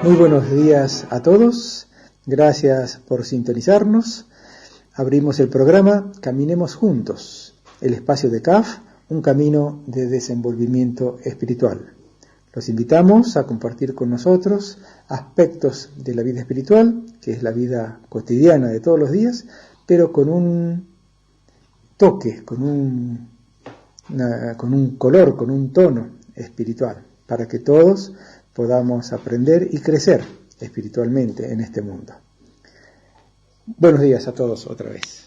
Muy buenos días a todos, gracias por sintonizarnos. Abrimos el programa Caminemos Juntos, el espacio de CAF, un camino de desenvolvimiento espiritual. Los invitamos a compartir con nosotros aspectos de la vida espiritual, que es la vida cotidiana de todos los días, pero con un toque, con un color, con un tono espiritual, para que todos podamos aprender y crecer espiritualmente en este mundo. Buenos días a todos otra vez.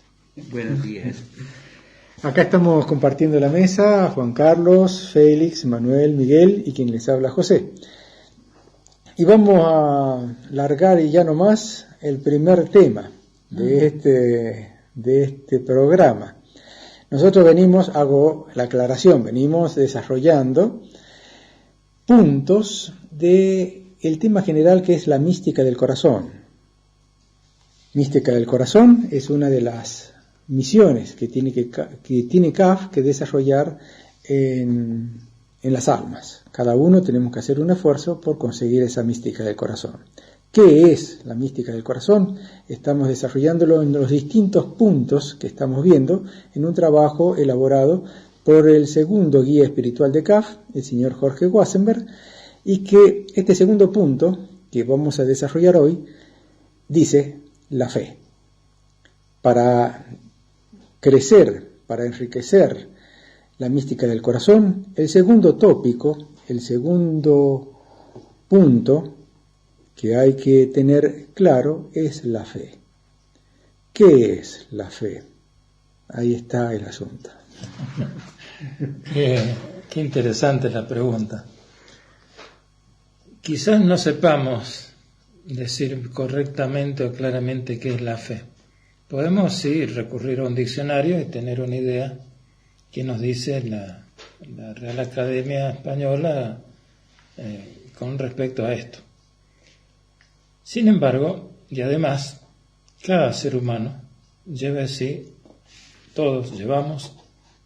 Buenos días. Acá estamos compartiendo la mesa, Juan Carlos, Félix, Manuel, Miguel y quien les habla, José. Y vamos a largar y ya nomás el primer tema de este programa. Nosotros hago la aclaración, venimos desarrollando puntos del tema general que es la mística del corazón. Mística del corazón es una de las misiones que tiene CAF que desarrollar en las almas. Cada uno tenemos que hacer un esfuerzo por conseguir esa mística del corazón. ¿Qué es la mística del corazón? Estamos desarrollándolo en los distintos puntos que estamos viendo en un trabajo elaborado por el segundo guía espiritual de CAF, el señor Jorge Wassenberg, y que este segundo punto que vamos a desarrollar hoy dice la fe. Para crecer, para enriquecer la mística del corazón, el segundo tópico, el segundo punto que hay que tener claro es la fe. ¿Qué es la fe? Ahí está el asunto. Qué interesante la pregunta. Quizás no sepamos decir correctamente o claramente qué es la fe. Podemos sí recurrir a un diccionario y tener una idea que nos dice la Real Academia Española con respecto a esto. Sin embargo, y además, cada ser humano lleva en sí, todos llevamos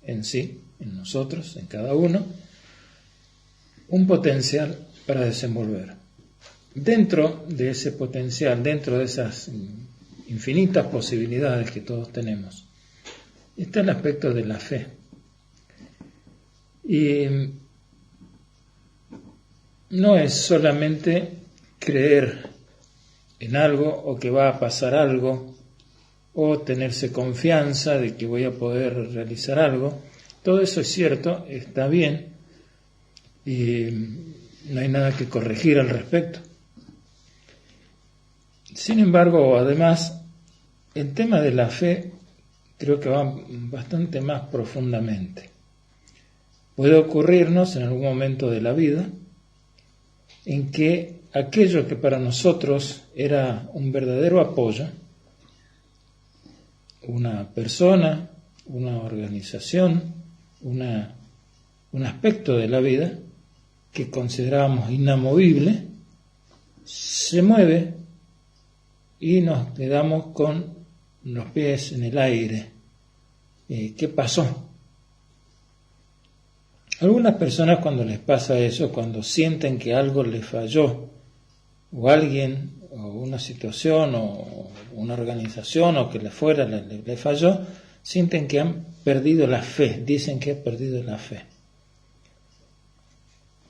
en sí, en nosotros, en cada uno, un potencial para desenvolver. Dentro de ese potencial, dentro de esas infinitas posibilidades que todos tenemos, está el aspecto de la fe. Y no es solamente creer en algo o que va a pasar algo o tenerse confianza de que voy a poder realizar algo. Todo eso es cierto, está bien y no hay nada que corregir al respecto. Sin embargo, además, el tema de la fe creo que va bastante más profundamente. Puede ocurrirnos en algún momento de la vida en que aquello que para nosotros era un verdadero apoyo, una persona, una organización, un aspecto de la vida que considerábamos inamovible, se mueve y nos quedamos con los pies en el aire. ¿Qué pasó? Algunas personas cuando les pasa eso, cuando sienten que algo les falló, o alguien, o una situación, o una organización, o que le falló, sienten que han perdido la fe, dicen que han perdido la fe.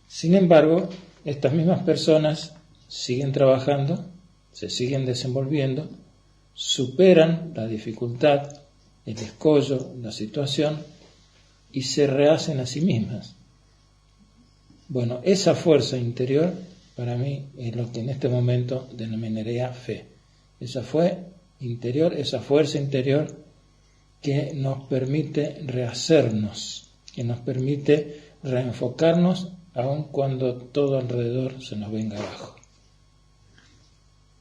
Sin embargo, estas mismas personas siguen trabajando, se siguen desenvolviendo, superan la dificultad, el escollo, la situación, y se rehacen a sí mismas. Bueno, esa fuerza interior para mí es lo que en este momento denominaría fe. Esa fuerza interior que nos permite rehacernos, que nos permite reenfocarnos aun cuando todo alrededor se nos venga abajo.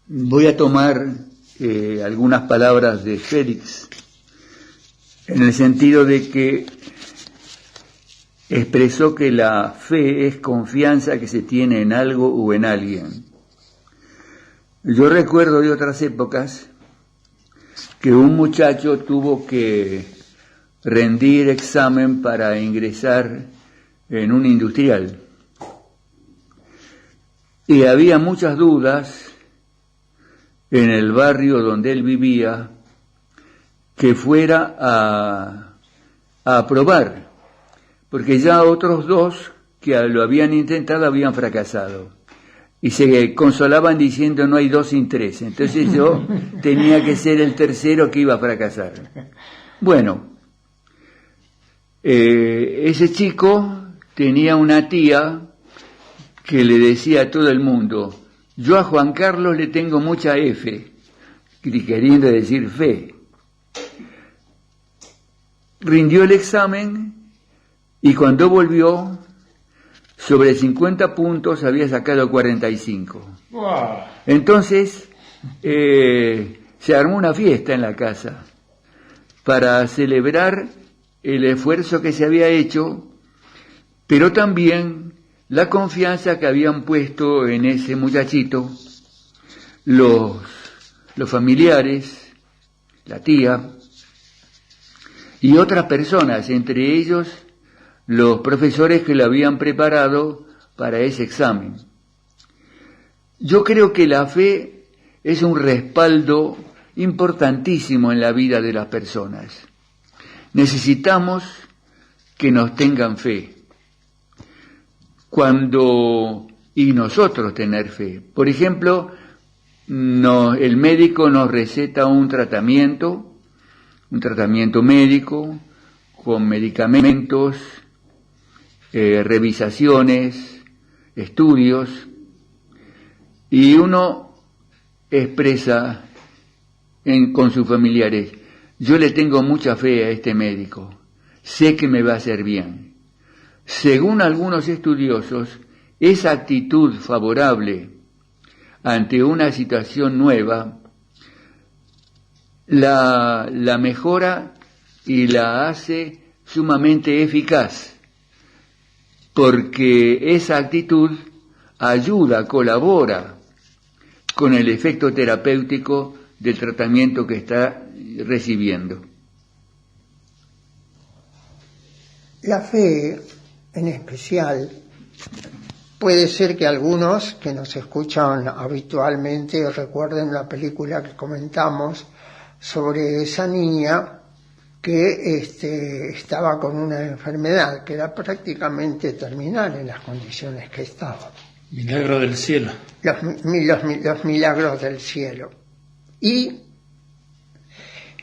Voy a tomar algunas palabras de Félix en el sentido de que expresó que la fe es confianza que se tiene en algo o en alguien. Yo recuerdo de otras épocas que un muchacho tuvo que rendir examen para ingresar en un industrial. y había muchas dudas en el barrio donde él vivía que fuera a probar, porque ya otros dos que lo habían intentado habían fracasado. Y se consolaban diciendo no hay dos sin tres. Entonces yo tenía que ser el tercero que iba a fracasar. Bueno, ese chico tenía una tía que le decía a todo el mundo, yo a Juan Carlos le tengo mucha F, queriendo decir fe. Rindió el examen y cuando volvió, sobre 50 puntos había sacado 45. Wow. Entonces, se armó una fiesta en la casa para celebrar el esfuerzo que se había hecho, pero también la confianza que habían puesto en ese muchachito los familiares, la tía y otras personas, entre ellos los profesores que lo habían preparado para ese examen. Yo creo que la fe es un respaldo importantísimo en la vida de las personas. Necesitamos que nos tengan fe. Y nosotros tener fe. Por ejemplo, el médico nos receta un tratamiento médico, con medicamentos, revisaciones, estudios, y uno expresa con sus familiares, yo le tengo mucha fe a este médico, sé que me va a hacer bien. Según algunos estudiosos, esa actitud favorable ante una situación nueva la mejora y la hace sumamente eficaz, porque esa actitud ayuda, colabora con el efecto terapéutico del tratamiento que está recibiendo. La fe, en especial, puede ser que algunos que nos escuchan habitualmente recuerden la película que comentamos sobre esa niña que estaba con una enfermedad que era prácticamente terminal en las condiciones que estaba. Milagro del cielo. Los milagros del cielo. Y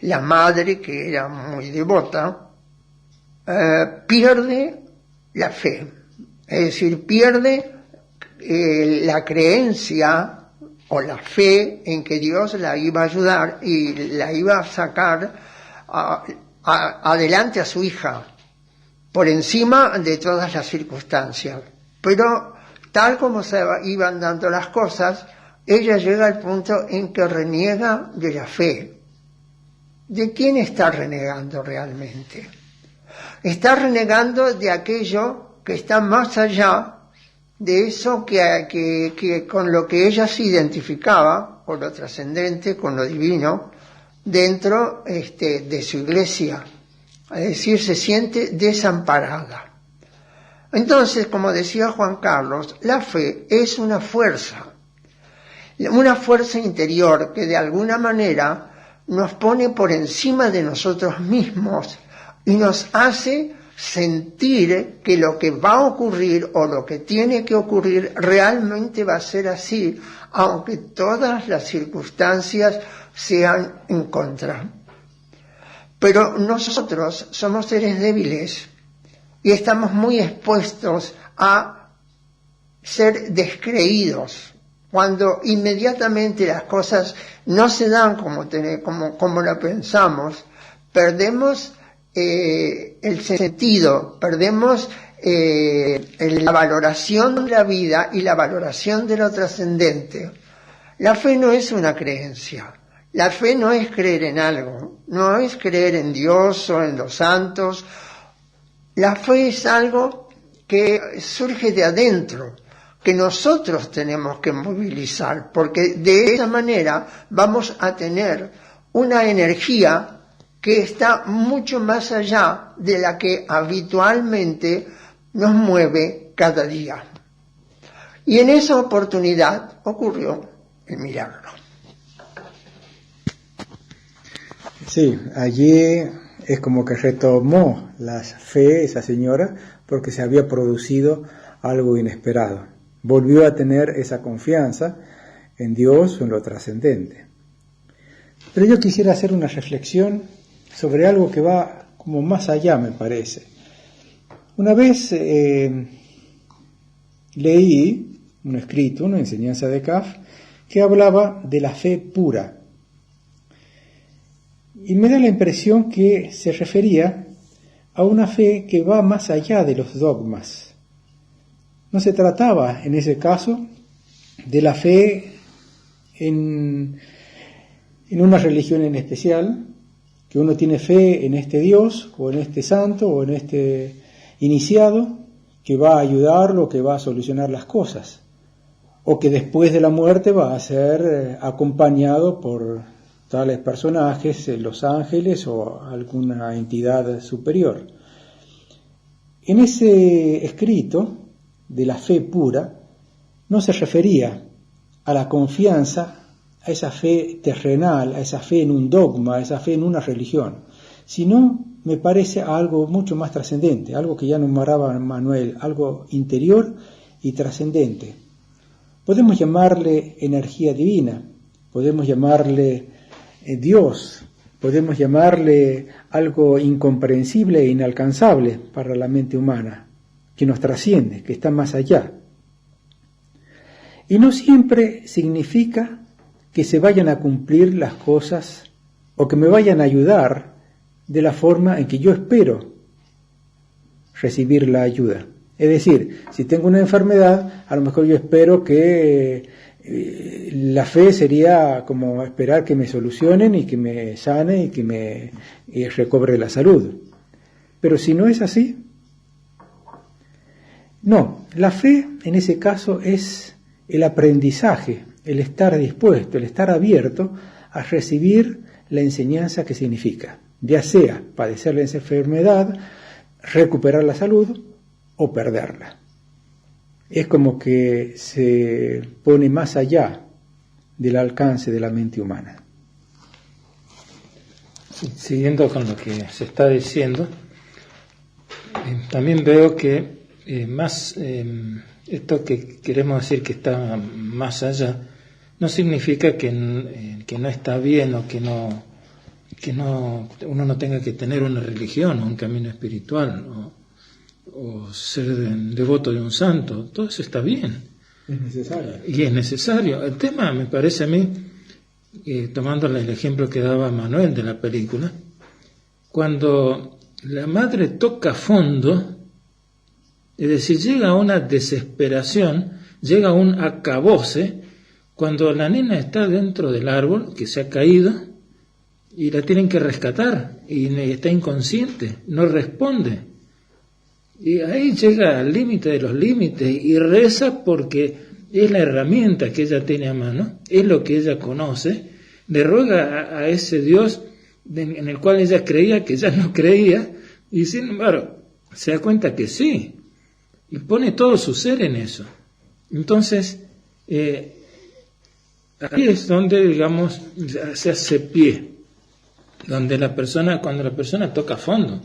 la madre, que era muy devota, pierde la fe, es decir, pierde la creencia o la fe en que Dios la iba a ayudar y la iba a sacar adelante a su hija, por encima de todas las circunstancias. Pero tal como se iban dando las cosas, ella llega al punto en que reniega de la fe. ¿De quién está renegando realmente? Está renegando de aquello que está más allá de eso que con lo que ella se identificaba, con lo trascendente, con lo divino, dentro de su iglesia. Es decir, se siente desamparada. Entonces, como decía Juan Carlos, la fe es una fuerza interior que de alguna manera nos pone por encima de nosotros mismos y nos hace sentir que lo que va a ocurrir o lo que tiene que ocurrir realmente va a ser así, aunque todas las circunstancias sean en contra. Pero nosotros somos seres débiles y estamos muy expuestos a ser descreídos. Cuando inmediatamente las cosas no se dan como lo pensamos, perdemos el sentido, perdemos la valoración de la vida y la valoración de lo trascendente. La fe no es una creencia. La fe no es creer en algo, no es creer en Dios o en los santos. La fe es algo que surge de adentro, que nosotros tenemos que movilizar, porque de esa manera vamos a tener una energía que está mucho más allá de la que habitualmente nos mueve cada día. Y en esa oportunidad ocurrió el milagro. Sí, allí es como que retomó la fe esa señora porque se había producido algo inesperado. Volvió a tener esa confianza en Dios o en lo trascendente. Pero yo quisiera hacer una reflexión sobre algo que va como más allá, me parece. Una vez leí un escrito, una enseñanza de Kaf, que hablaba de la fe pura. Y me da la impresión que se refería a una fe que va más allá de los dogmas. No se trataba, en ese caso, de la fe en una religión en especial, que uno tiene fe en este Dios, o en este santo, o en este iniciado, que va a ayudarlo, que va a solucionar las cosas, o que después de la muerte va a ser acompañado por tales personajes, los ángeles o alguna entidad superior. En ese escrito de la fe pura no se refería a la confianza, a esa fe terrenal, a esa fe en un dogma, a esa fe en una religión, sino me parece a algo mucho más trascendente, algo que ya nombraba Manuel, algo interior y trascendente. Podemos llamarle energía divina, podemos llamarle Dios, podemos llamarle algo incomprensible e inalcanzable para la mente humana, que nos trasciende, que está más allá. Y no siempre significa que se vayan a cumplir las cosas o que me vayan a ayudar de la forma en que yo espero recibir la ayuda. Es decir, si tengo una enfermedad, a lo mejor yo espero que la fe sería como esperar que me solucionen y que me sane y que me recobre la salud. Pero si no es así, no, la fe en ese caso es el aprendizaje, el estar dispuesto, el estar abierto a recibir la enseñanza que significa, ya sea padecer la enfermedad, recuperar la salud o perderla. Es como que se pone más allá del alcance de la mente humana. Siguiendo con lo que se está diciendo, también veo que esto que queremos decir que está más allá no significa que no está bien o que uno no tenga que tener una religión o un camino espiritual o ser devoto de un santo. Todo eso está bien. Es necesario. Y es necesario. El tema, me parece a mí, tomando el ejemplo que daba Manuel de la película, cuando la madre toca fondo, es decir, llega a una desesperación, llega a un acabose, cuando la nena está dentro del árbol, que se ha caído, y la tienen que rescatar, y está inconsciente, no responde. Y ahí llega al límite de los límites, y reza porque es la herramienta que ella tiene a mano, es lo que ella conoce, le ruega a ese Dios en el cual ella creía que ya no creía, y sin embargo, se da cuenta que sí, y pone todo su ser en eso. Entonces, ahí es donde, digamos, se hace pie, donde cuando la persona toca fondo.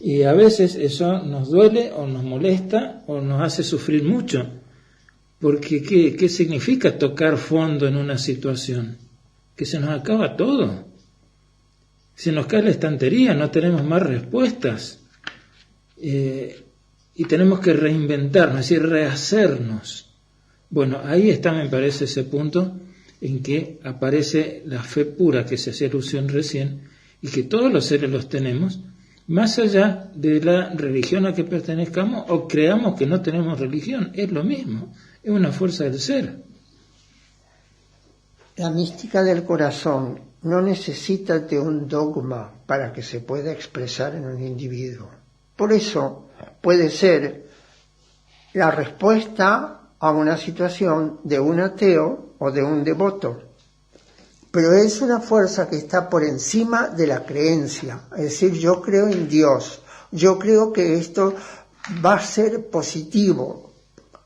Y a veces eso nos duele o nos molesta o nos hace sufrir mucho, porque ¿qué significa tocar fondo en una situación? Que se nos acaba todo. Se nos cae la estantería, no tenemos más respuestas. Y tenemos que reinventarnos, es decir, rehacernos. Bueno, ahí está, me parece, ese punto en que aparece la fe pura que se hacía alusión recién y que todos los seres los tenemos, más allá de la religión a que pertenezcamos o creamos que no tenemos religión. Es lo mismo, es una fuerza del ser. La mística del corazón no necesita de un dogma para que se pueda expresar en un individuo. Por eso puede ser la respuesta a una situación de un ateo o de un devoto. Pero es una fuerza que está por encima de la creencia. Es decir, yo creo en Dios. Yo creo que esto va a ser positivo.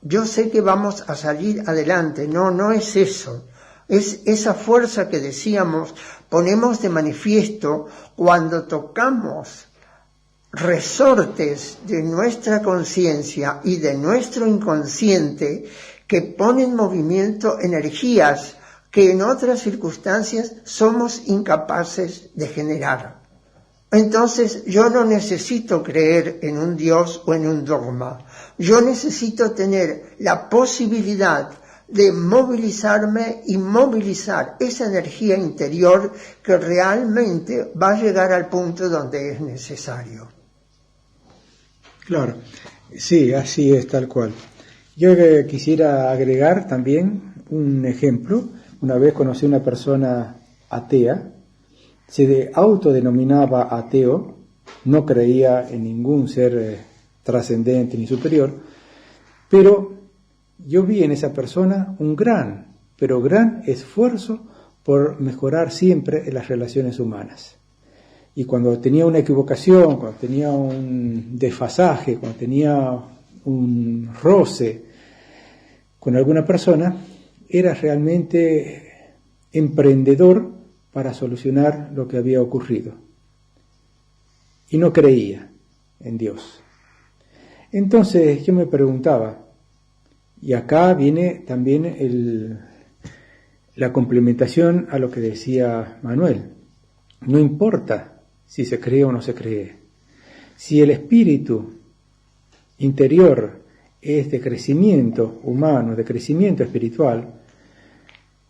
yo sé que vamos a salir adelante. No es eso. Es esa fuerza que decíamos, ponemos de manifiesto cuando tocamos resortes de nuestra conciencia y de nuestro inconsciente que ponen en movimiento energías que en otras circunstancias somos incapaces de generar. Entonces yo no necesito creer en un Dios o en un dogma. Yo necesito tener la posibilidad de movilizarme y movilizar esa energía interior que realmente va a llegar al punto donde es necesario. Claro, sí, así es, tal cual. Yo quisiera agregar también un ejemplo. Una vez conocí a una persona atea, se autodenominaba ateo, no creía en ningún ser trascendente ni superior, pero yo vi en esa persona un gran esfuerzo por mejorar siempre en las relaciones humanas. Y cuando tenía una equivocación, cuando tenía un desfasaje, cuando tenía un roce con alguna persona, era realmente emprendedor para solucionar lo que había ocurrido. Y no creía en Dios. Entonces yo me preguntaba, y acá viene también la complementación a lo que decía Manuel. No importa si se cree o no se cree. Si el espíritu interior es de crecimiento humano, de crecimiento espiritual,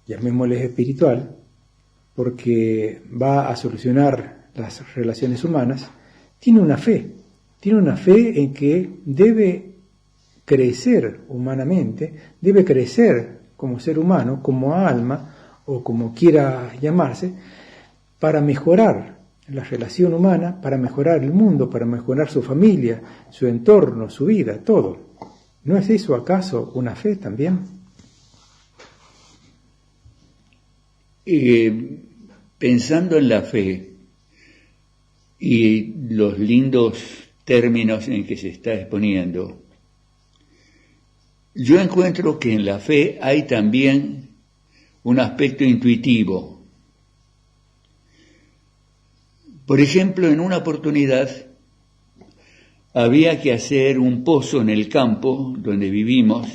llamémosle espiritual, porque va a solucionar las relaciones humanas, tiene una fe en que debe crecer humanamente, debe crecer como ser humano, como alma, o como quiera llamarse, para mejorar la relación humana, para mejorar el mundo, para mejorar su familia, su entorno, su vida, todo. ¿No es eso acaso una fe también? Pensando en la fe y los lindos términos en que se está exponiendo, yo encuentro que en la fe hay también un aspecto intuitivo. Por ejemplo, en una oportunidad había que hacer un pozo en el campo donde vivimos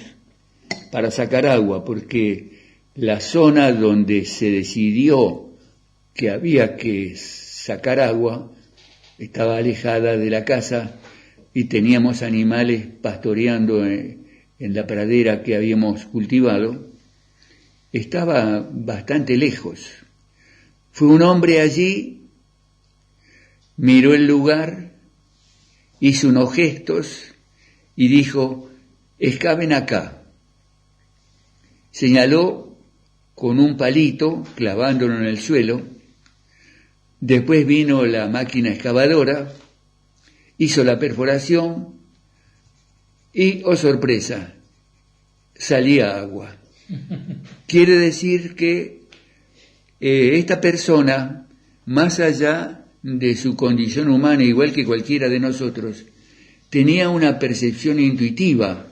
para sacar agua, porque la zona donde se decidió que había que sacar agua estaba alejada de la casa y teníamos animales pastoreando en la pradera que habíamos cultivado. Estaba bastante lejos. Fue un hombre allí, miró el lugar, hizo unos gestos y dijo: excaven acá. Señaló con un palito, clavándolo en el suelo. Después vino la máquina excavadora, hizo la perforación y, oh sorpresa, salía agua. Quiere decir que esta persona, más allá de su condición humana, igual que cualquiera de nosotros, tenía una percepción intuitiva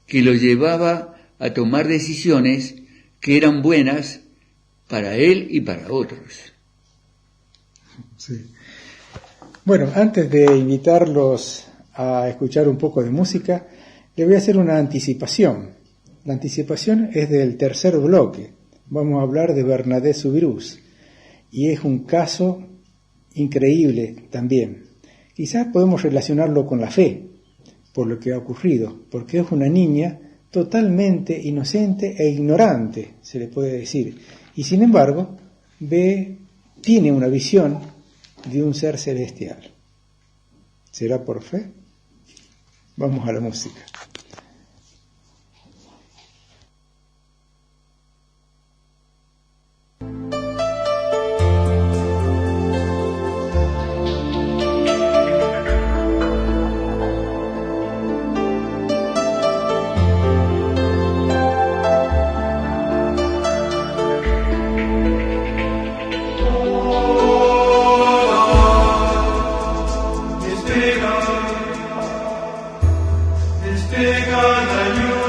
que lo llevaba a tomar decisiones que eran buenas para él y para otros. Sí. Bueno, antes de invitarlos a escuchar un poco de música, le voy a hacer una anticipación. La anticipación es del tercer bloque. Vamos a hablar de Bernadette Soubirous. Y es un caso increíble también. Quizás podemos relacionarlo con la fe, por lo que ha ocurrido, porque es una niña totalmente inocente e ignorante, se le puede decir. Y sin embargo, tiene una visión de un ser celestial. ¿Será por fe? Vamos a la música. It's bigger than you.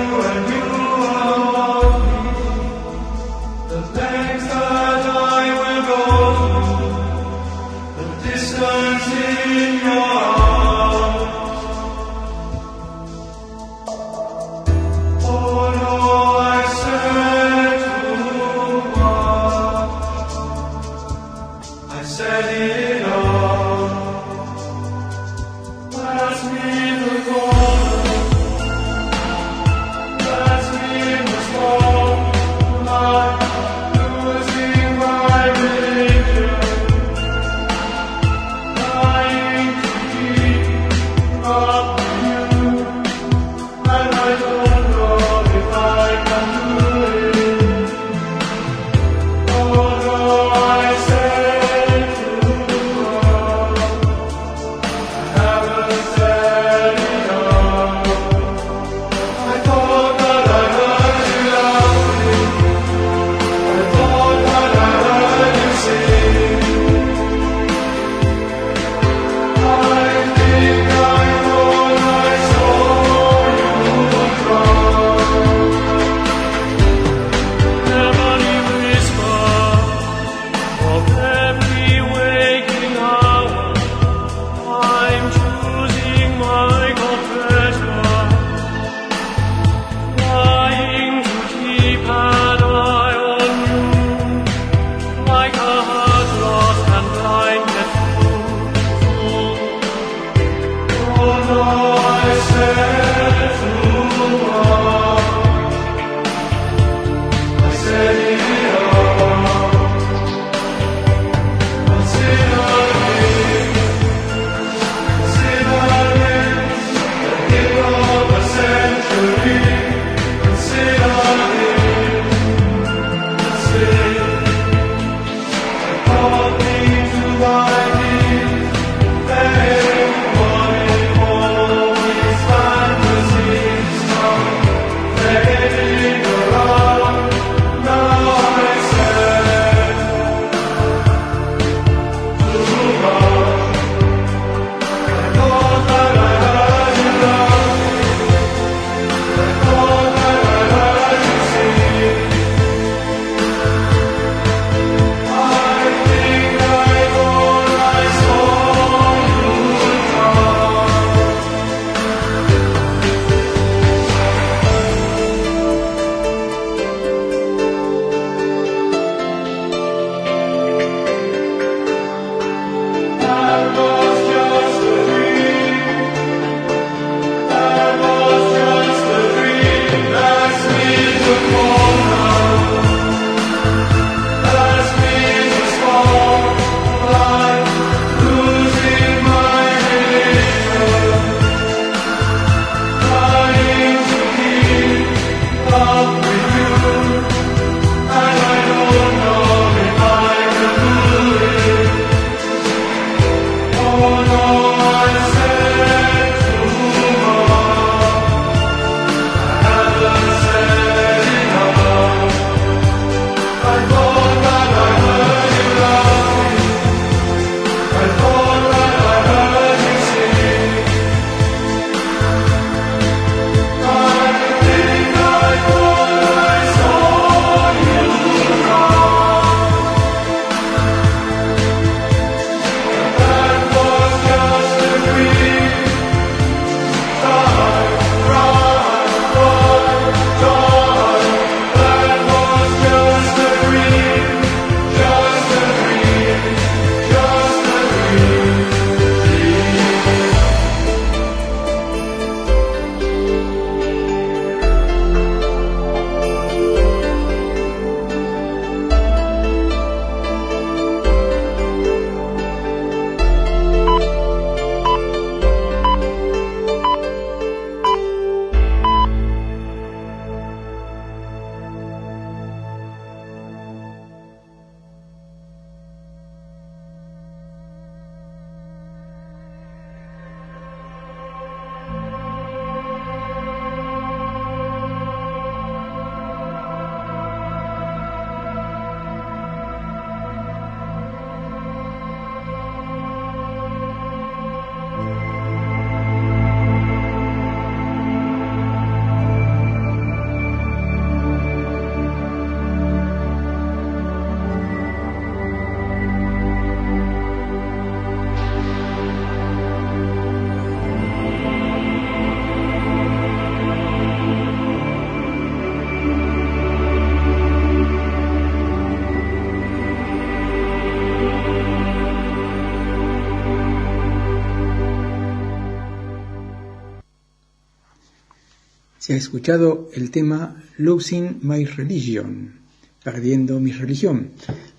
Se ha escuchado el tema Losing My Religion, perdiendo mi religión,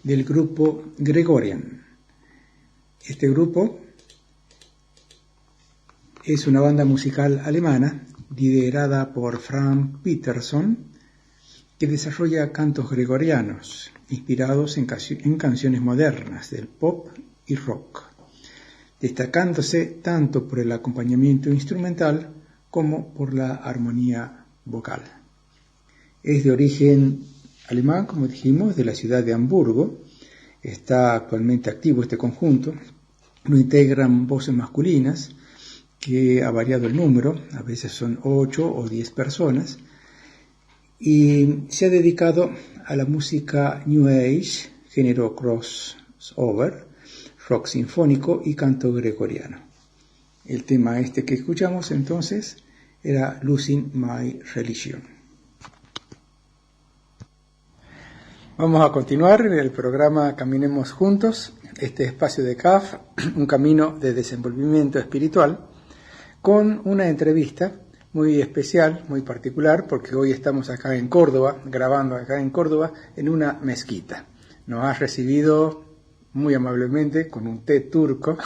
del grupo Gregorian. Este grupo es una banda musical alemana liderada por Frank Peterson, que desarrolla cantos gregorianos inspirados en canciones modernas del pop y rock, destacándose tanto por el acompañamiento instrumental como por la armonía vocal. Es de origen alemán, como dijimos, de la ciudad de Hamburgo. Está actualmente activo este conjunto. Lo integran voces masculinas, que ha variado el número, a veces son 8 o 10 personas, y se ha dedicado a la música New Age, género crossover, rock sinfónico y canto gregoriano. El tema este que escuchamos entonces era Losing My Religion. Vamos a continuar en el programa Caminemos Juntos, este espacio de CAF, un camino de desenvolvimiento espiritual, con una entrevista muy especial, muy particular, porque hoy estamos acá en Córdoba, grabando acá en Córdoba, en una mezquita. Nos ha recibido muy amablemente con un té turco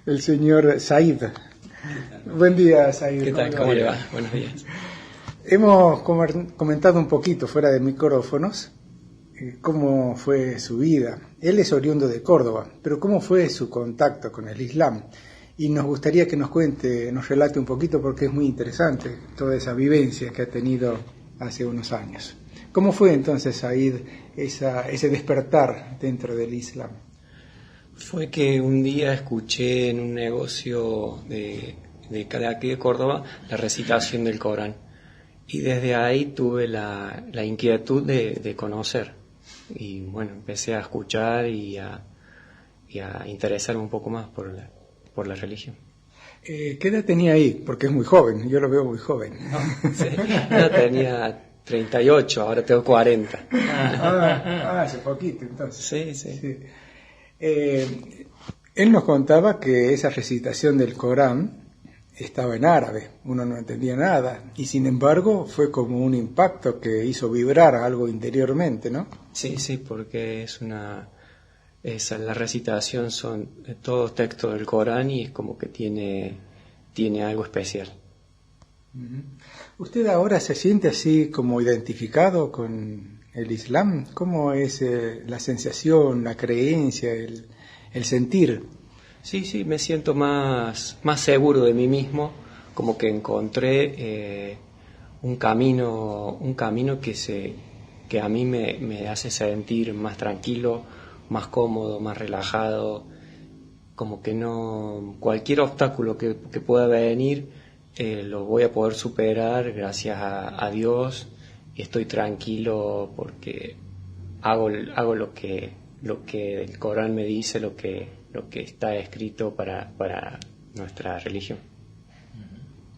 el señor Said. Buen día, Said. ¿Qué tal? ¿Cómo le va? Buenos días. Hemos comentado un poquito fuera de micrófonos cómo fue su vida. Él es oriundo de Córdoba, pero cómo fue su contacto con el Islam. Y nos gustaría que nos cuente, nos relate un poquito, porque es muy interesante toda esa vivencia que ha tenido hace unos años. ¿Cómo fue entonces, Said, ese despertar dentro del Islam? Fue que un día escuché en un negocio de aquí de Córdoba la recitación del Corán. Y desde ahí tuve la inquietud de conocer. Y bueno, empecé a escuchar y a interesarme un poco más por la religión. ¿Qué edad tenía ahí? Porque es muy joven, yo lo veo muy joven. No, sí, yo tenía 38, ahora tengo 40. Hace poquito entonces. Sí. Él nos contaba que esa recitación del Corán estaba en árabe, uno no entendía nada, y sin embargo fue como un impacto que hizo vibrar algo interiormente, ¿no? Sí, porque la recitación son todos textos del Corán y es como que tiene algo especial. ¿Usted ahora se siente así como identificado con el Islam? ¿Cómo es la sensación, la creencia, el sentir? Sí, me siento más seguro de mí mismo, como que encontré un camino que a mí me hace sentir más tranquilo, más cómodo, más relajado, como que no cualquier obstáculo que pueda venir lo voy a poder superar gracias a Dios, y estoy tranquilo porque hago lo que el Corán me dice, lo que está escrito para nuestra religión.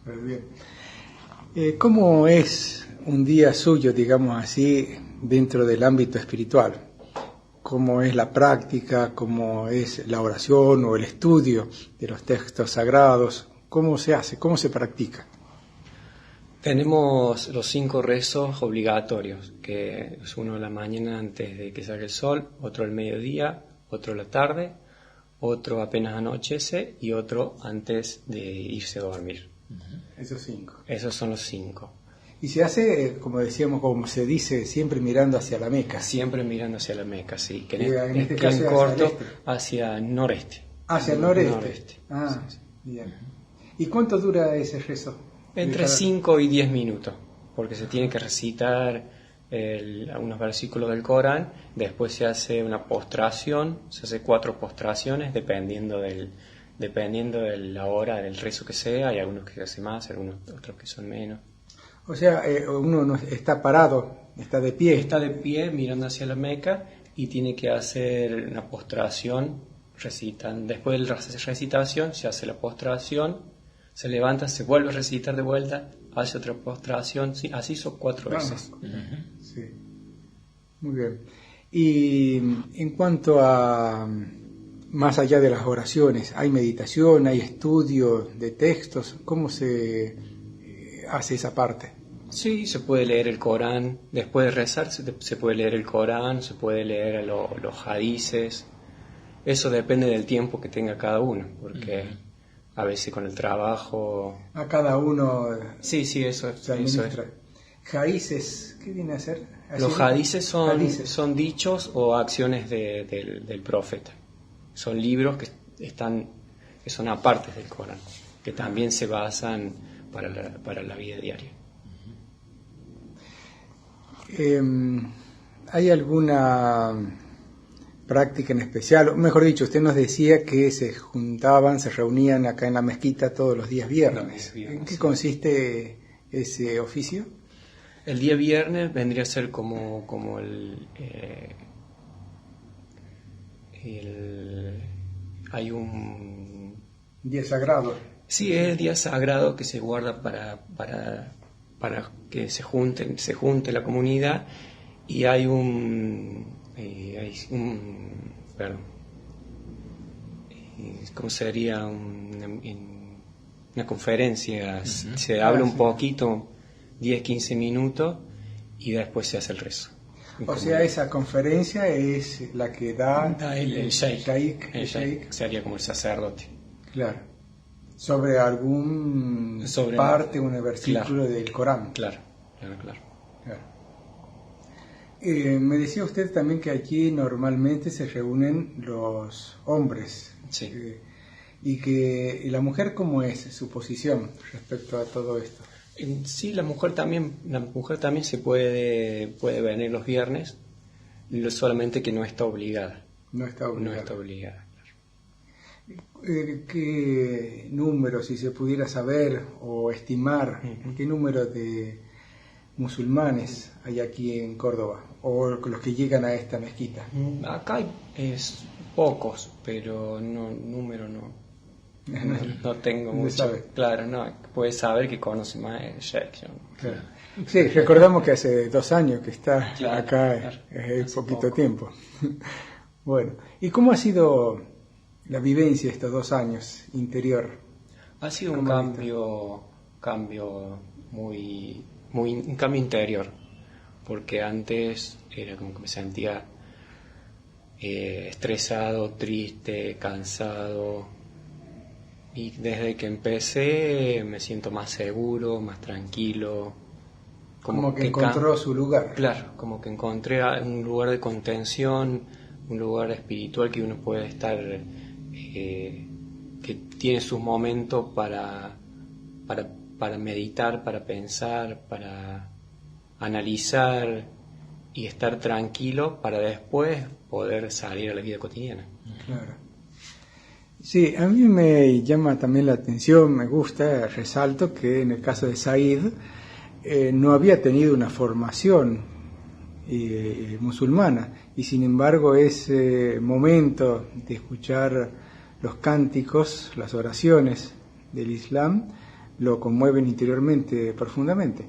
Muy bien. ¿Cómo es un día suyo, digamos así, dentro del ámbito espiritual? ¿Cómo es la práctica? ¿Cómo es la oración o el estudio de los textos sagrados? ¿Cómo se hace? ¿Cómo se practica? Tenemos los 5 rezos obligatorios, que es uno a la mañana antes de que salga el sol, otro al mediodía, otro a la tarde, otro apenas anochece y otro antes de irse a dormir. Esos 5. Esos son los 5. Y se hace, como decíamos, como se dice, siempre mirando hacia la Meca. Siempre mirando hacia la Meca, sí. Que en este caso en corto, hacia el noreste. Hacia el noreste. Sí. Bien. ¿Y cuánto dura ese rezo? Entre 5 y 10 minutos, porque se tiene que recitar algunos versículos del Corán, después se hace una postración, se hace 4 postraciones dependiendo de la hora del rezo que sea. Hay algunos que se hacen más, algunos otros que son menos. O sea, uno no está parado, está de pie. Está de pie mirando hacia la Meca y tiene que hacer una postración, recitan. Después de la recitación se hace la postración, se levanta, se vuelve a recitar de vuelta, hace otra postración, sí, así son 4 veces. Sí. Muy bien. Y en cuanto a, más allá de las oraciones, ¿hay meditación, hay estudio de textos? ¿Cómo se hace esa parte. Sí, se puede leer el Corán, después de rezar se puede leer el Corán, se puede leer los hadices. Eso depende del tiempo que tenga cada uno, porque a veces con el trabajo... A cada uno Sí, eso se administra. Hadices, ¿qué viene a ser? Los hadices son dichos o acciones del profeta. Son libros que son apartes del Corán, que también se basan para la vida diaria. ¿Hay alguna práctica en especial? O mejor dicho, usted nos decía que se reunían acá en la mezquita todos los días viernes. ¿En qué consiste ese oficio? El día viernes vendría a ser como hay un día sagrado. Sí, es el día sagrado que se guarda para que se junte la comunidad, y hay ¿cómo sería? Una conferencia, se habla un poquito, 10-15 minutos, y después se hace el rezo. O sea, esa conferencia es la que da el sheikh. El sheikh Sería como el sacerdote. Claro. Sobre algún parte, un versículo del Corán. Claro. Me decía usted también que aquí normalmente se reúnen los hombres. Sí. Y la mujer, ¿cómo es su posición respecto a todo esto? Sí, la mujer también se puede venir los viernes, solamente que no está obligada. No está obligada. ¿Qué número, si se pudiera saber o estimar, qué número de musulmanes hay aquí en Córdoba, o los que llegan a esta mezquita? Acá es pocos, pero número no. No tengo mucho. Sabe. Claro, no. Puedes saber que conoce más el Sheikh. Claro. Sí, recordamos que hace 2 años que está acá, claro. Es poquito tiempo. Bueno, ¿y cómo ha sido la vivencia estos 2 años interior? Ha sido un cambio un cambio interior, porque antes era como que me sentía estresado, triste, cansado. Y desde que empecé me siento más seguro, más tranquilo. Como que encontró su lugar. Claro, como que encontré un lugar de contención, un lugar espiritual que uno puede estar, que tiene sus momentos para meditar, para pensar, para analizar y estar tranquilo para después poder salir a la vida cotidiana. Claro. Sí, a mí me llama también la atención, me gusta, resalto que en el caso de Said no había tenido una formación musulmana, y sin embargo ese momento de escuchar los cánticos, las oraciones del Islam, lo conmueven interiormente profundamente.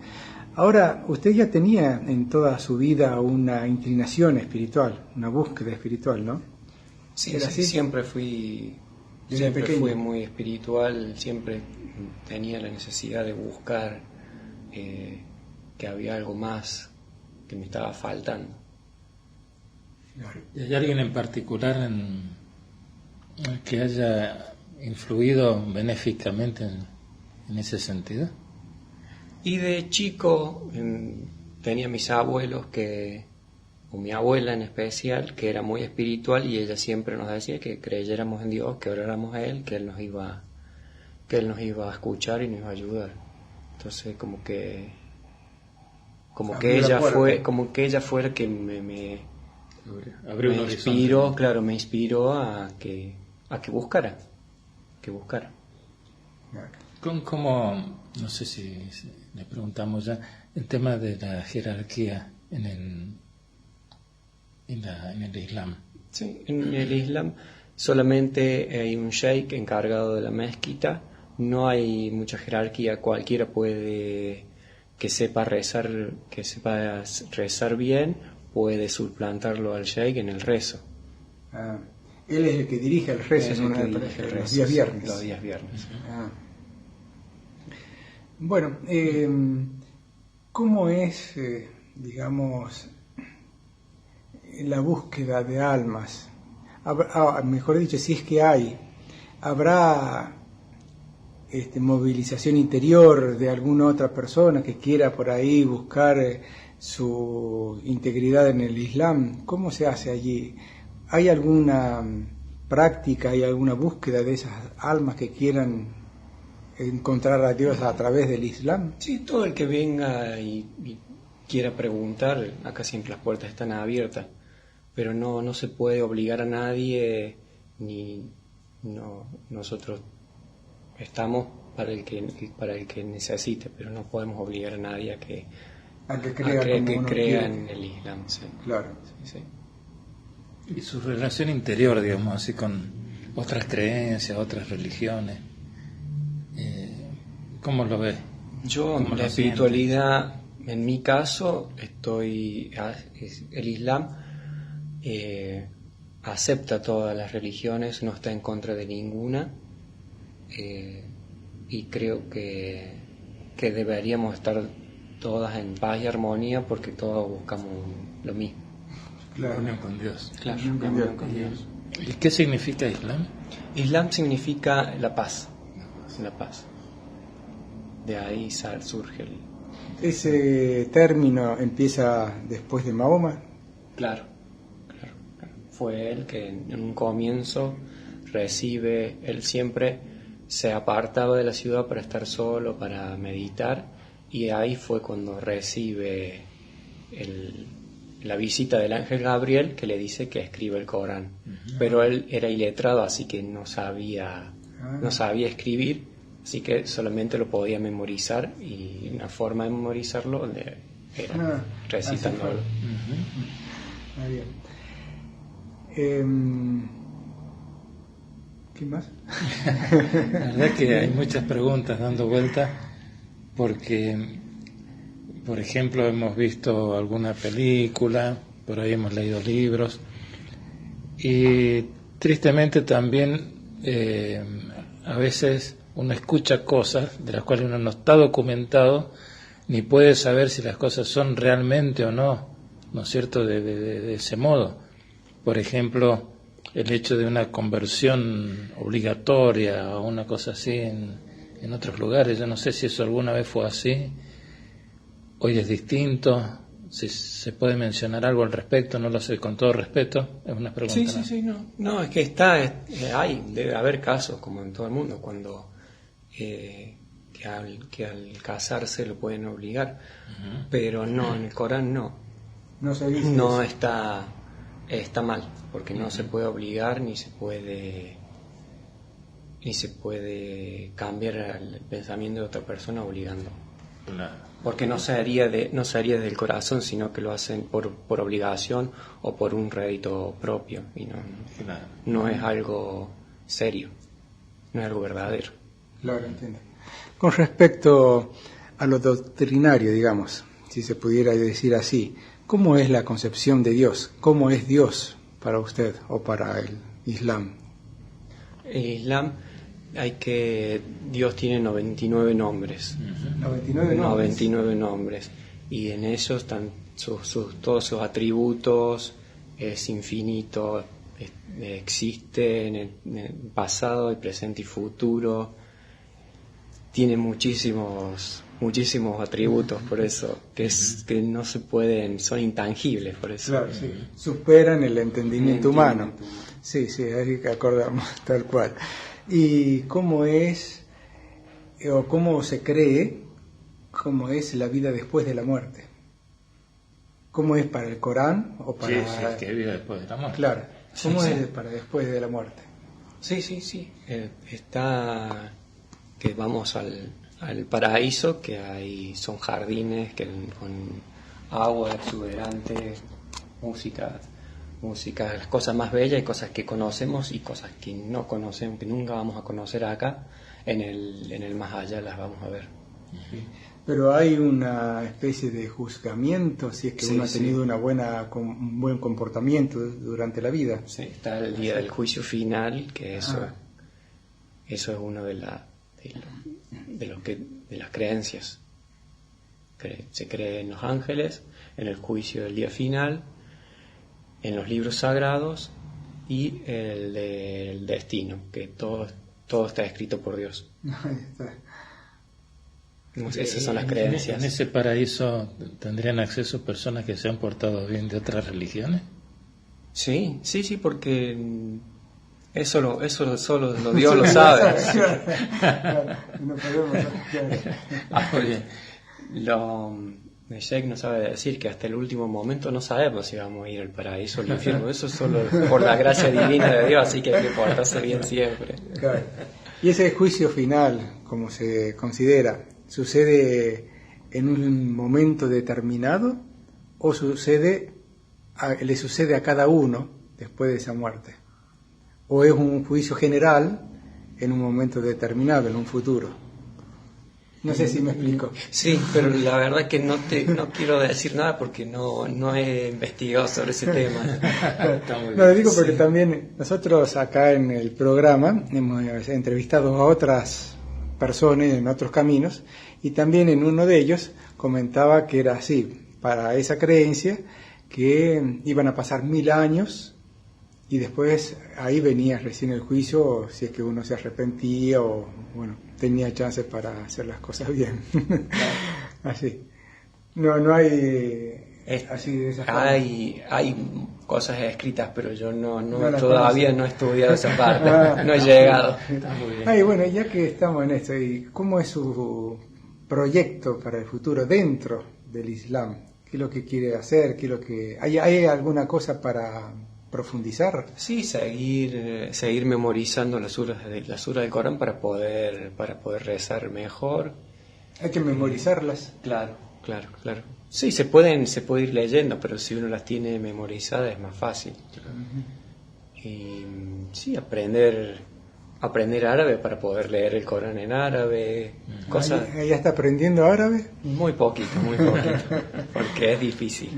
Ahora, usted ya tenía en toda su vida una inclinación espiritual, una búsqueda espiritual, ¿no? Sí, siempre fui muy espiritual, siempre tenía la necesidad de buscar que había algo más que me estaba faltando. ¿Y hay alguien en particular que haya influido benéficamente en ese sentido? Y de chico tenía mis abuelos o mi abuela en especial, que era muy espiritual, y ella siempre nos decía que creyéramos en Dios, que oráramos a Él, que Él nos iba a escuchar y nos iba a ayudar. Entonces como que ella fue la que me inspiró a que buscara. ¿Cómo, no sé si le preguntamos ya, el tema de la jerarquía en el Islam? Sí, en el Islam solamente hay un sheikh encargado de la mezquita, no hay mucha jerarquía, cualquiera puede que sepa rezar bien, puede suplantarlo al sheikh en el rezo. Él es el que dirige el rezo, los días viernes. Los días viernes. Bueno, ¿cómo es, digamos, la búsqueda de almas? Mejor dicho, si es que habrá movilización interior de alguna otra persona que quiera por ahí buscar su integridad en el Islam. ¿Cómo se hace allí? ¿Hay alguna práctica, hay alguna búsqueda de esas almas que quieran encontrar a Dios a través del Islam? Sí, todo el que venga y quiera preguntar, acá siempre las puertas están abiertas, pero no se puede obligar a nadie, nosotros estamos para el que necesite, pero no podemos obligar a nadie a que crea en el Islam. Sí. Claro. Sí. Y su relación interior, digamos así, con otras creencias, otras religiones, ¿cómo lo ves? Yo, la espiritualidad, en mi caso, el Islam acepta todas las religiones, no está en contra de ninguna, y creo que deberíamos estar todas en paz y armonía porque todos buscamos lo mismo. Claro. Unión con Dios. Claro, Unión con Dios. ¿Y qué significa Islam? Islam significa la paz. La paz. De ahí surge el... ¿Ese término empieza después de Mahoma? Claro. Fue él que en un comienzo él siempre se apartaba de la ciudad para estar solo, para meditar, y ahí fue cuando recibe la visita del ángel Gabriel, que le dice que escribe el Corán. Pero él era iletrado, así que no sabía escribir, así que solamente lo podía memorizar, y una forma de memorizarlo era recitándolo. Muy bien. ¿Qué más? La verdad que hay muchas preguntas dando vuelta, porque, por ejemplo, hemos visto alguna película, por ahí hemos leído libros, y tristemente también a veces uno escucha cosas de las cuales uno no está documentado, ni puede saber si las cosas son realmente o no, ¿no es cierto?, de ese modo. Por ejemplo, el hecho de una conversión obligatoria o una cosa así en otros lugares. Yo no sé si eso alguna vez fue así, hoy es distinto, si se puede mencionar algo al respecto, no lo sé, con todo respeto, es una pregunta. Sí, no, es que debe haber casos, como en todo el mundo, cuando que al casarse lo pueden obligar, pero no, en el Corán No se dice no eso. Está mal, porque no se puede obligar ni se puede cambiar el pensamiento de otra persona obligando. Claro. Porque no se haría del corazón, sino que lo hacen por obligación o por un rédito propio, y no es algo serio, no es algo verdadero. Claro, entiendo. Con respecto a lo doctrinario, digamos, si se pudiera decir así, ¿cómo es la concepción de Dios? ¿Cómo es Dios para usted o para el Islam? El Islam, Dios tiene 99 nombres. 99 nombres. Y en esos están todos sus atributos, es infinito, existe en el pasado, el presente y futuro. Tiene muchísimos atributos, por eso, que no se pueden, son intangibles, por eso. Claro, sí. Superan el entendimiento humano. Sí, ahí acordamos, tal cual. ¿Y cómo es, o cómo se cree, cómo es la vida después de la muerte? ¿Cómo es para el Corán o para...? Sí, es que vive después de la muerte. Claro, ¿cómo Sí. es para después de la muerte? Sí. Está que vamos al paraíso, que son jardines con agua exuberante, música, las cosas más bellas y cosas que conocemos y cosas que no conocemos, que nunca vamos a conocer acá. En el más allá las vamos a ver. Pero hay una especie de juzgamiento, si es que uno ha tenido un buen comportamiento durante la vida. Sí, está el día del juicio final, que eso es uno de las creencias. Se cree en los ángeles, en el juicio del día final, en los libros sagrados y el del destino, que todo está escrito por Dios. Esas son las creencias. ¿En ese paraíso tendrían acceso personas que se han portado bien de otras religiones? Sí, porque eso solo Dios lo sabe. No podemos. Porque Sheikh nos sabe decir que hasta el último momento no sabemos si vamos a ir al paraíso o al infierno. Eso es solo por la gracia divina de Dios, así que hay que portarse bien siempre. Claro. Y ese juicio final, como se considera, ¿sucede en un momento determinado o le sucede a cada uno después de esa muerte? ¿O es un juicio general en un momento determinado, en un futuro? No sé si me explico. Sí, pero la verdad es que no quiero decir nada porque no he investigado sobre ese tema. No, lo digo porque también nosotros acá en el programa hemos entrevistado a otras personas en otros caminos y también en uno de ellos comentaba que era así, para esa creencia que iban a pasar 1000 años y después ahí venía recién el juicio, si es que uno se arrepentía o tenía chances para hacer las cosas bien. Así. No hay así de esa forma. Hay cosas escritas, pero yo todavía no he estudiado esa parte, no he llegado. Bueno, ya que estamos en esto, ¿y cómo es su proyecto para el futuro dentro del Islam? ¿Qué es lo que quiere hacer? ¿Hay alguna cosa para profundizar? Sí, seguir memorizando las suras del Corán para poder rezar mejor. Hay que memorizarlas. Claro. Sí, se puede ir leyendo, pero si uno las tiene memorizadas es más fácil. Y sí, aprender árabe para poder leer el Corán en árabe. ¿Ya está aprendiendo árabe? Muy poquito, porque es difícil.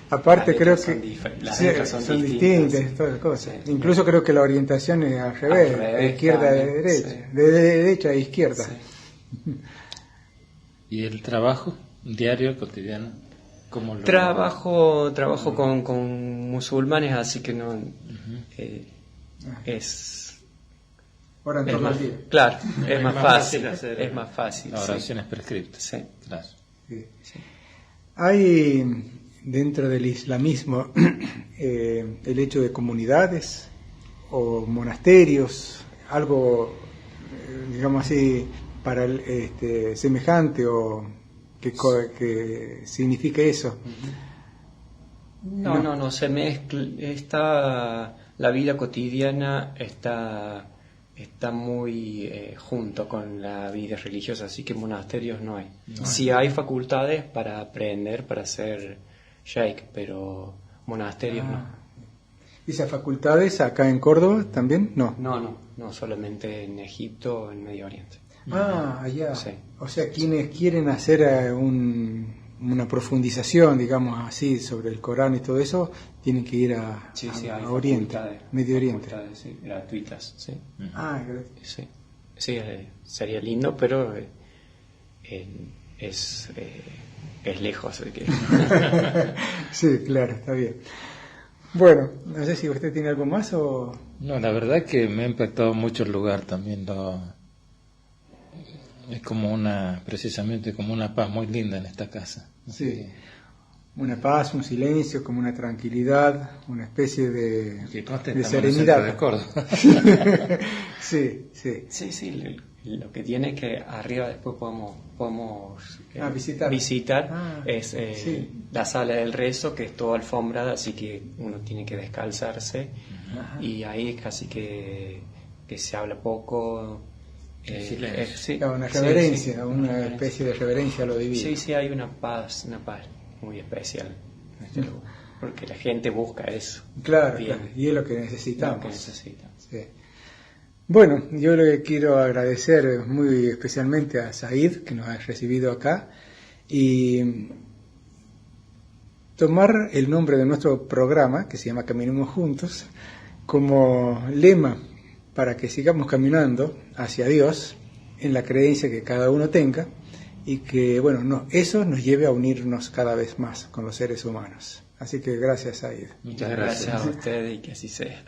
Aparte las creo letras son distintas todas las cosas. Sí. Incluso creo que la orientación es al revés, de izquierda a derecha, de derecha a izquierda. Sí. ¿Y el trabajo diario, cotidiano? ¿Cómo lo trabajo con musulmanes, así que no es más, claro, es más fácil hacer, es más fácil. La oración es prescripta. Sí. Claro. Sí. Hay dentro del islamismo el hecho de comunidades o monasterios, algo digamos así para semejante o que signifique eso. No, se mezcla, la vida cotidiana está muy junto con la vida religiosa, así que monasterios no hay. Sí hay facultades para aprender, para ser sheikh, pero monasterios no. ¿Y esas facultades acá en Córdoba también? No, solamente en Egipto o en Medio Oriente. Allá. Sí. O sea, quienes quieren hacer una profundización, digamos así, sobre el Corán y todo eso, tienen que ir a Oriente, Medio Oriente. Sí, gratuitas, sí. Gracias. Sí, sería lindo, pero es lejos. Sí, claro, está bien. Bueno, no sé si usted tiene algo más o... No, la verdad que me ha impactado mucho el lugar también. Es precisamente como una paz muy linda en esta casa. Sí, una paz, un silencio, como una tranquilidad, una especie de serenidad. De Córdoba. Sí. Sí, lo que tiene que arriba después podemos visitar es la sala del rezo, que es toda alfombrada, así que uno tiene que descalzarse. Ajá. Y ahí es casi que se habla poco. Una reverencia, una especie de reverencia a lo divino. Sí, hay una paz muy especial en este lugar, porque la gente busca eso. Claro, y es lo que necesitamos. Sí. Bueno, yo le quiero agradecer muy especialmente a Said, que nos ha recibido acá, y tomar el nombre de nuestro programa, que se llama Caminemos Juntos, como lema para que sigamos caminando hacia Dios en la creencia que cada uno tenga, y que, bueno, eso nos lleve a unirnos cada vez más con los seres humanos. Así que gracias, Said. Muchas gracias a usted y que así sea.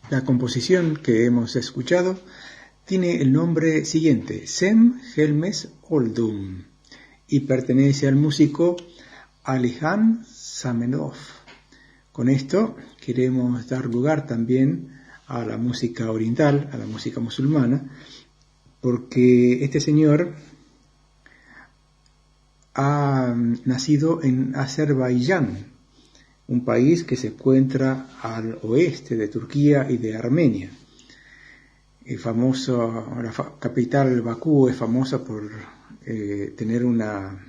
La composición que hemos escuchado tiene el nombre siguiente, Sem Helmes Oldum, y pertenece al músico Alihan Zamenhof. Con esto queremos dar lugar también a la música oriental, a la música musulmana, porque este señor ha nacido en Azerbaiyán, un país que se encuentra al oeste de Turquía y de Armenia. La capital Bakú es famosa por tener una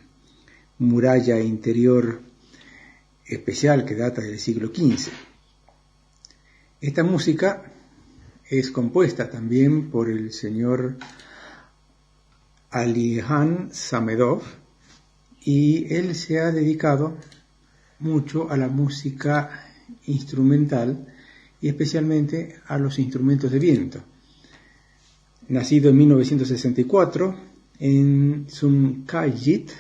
muralla interior especial que data del siglo XV. Esta música es compuesta también por el señor Alihan Zamenhof, y él se ha dedicado mucho a la música instrumental y especialmente a los instrumentos de viento. Nacido en 1964 en Sumqayit,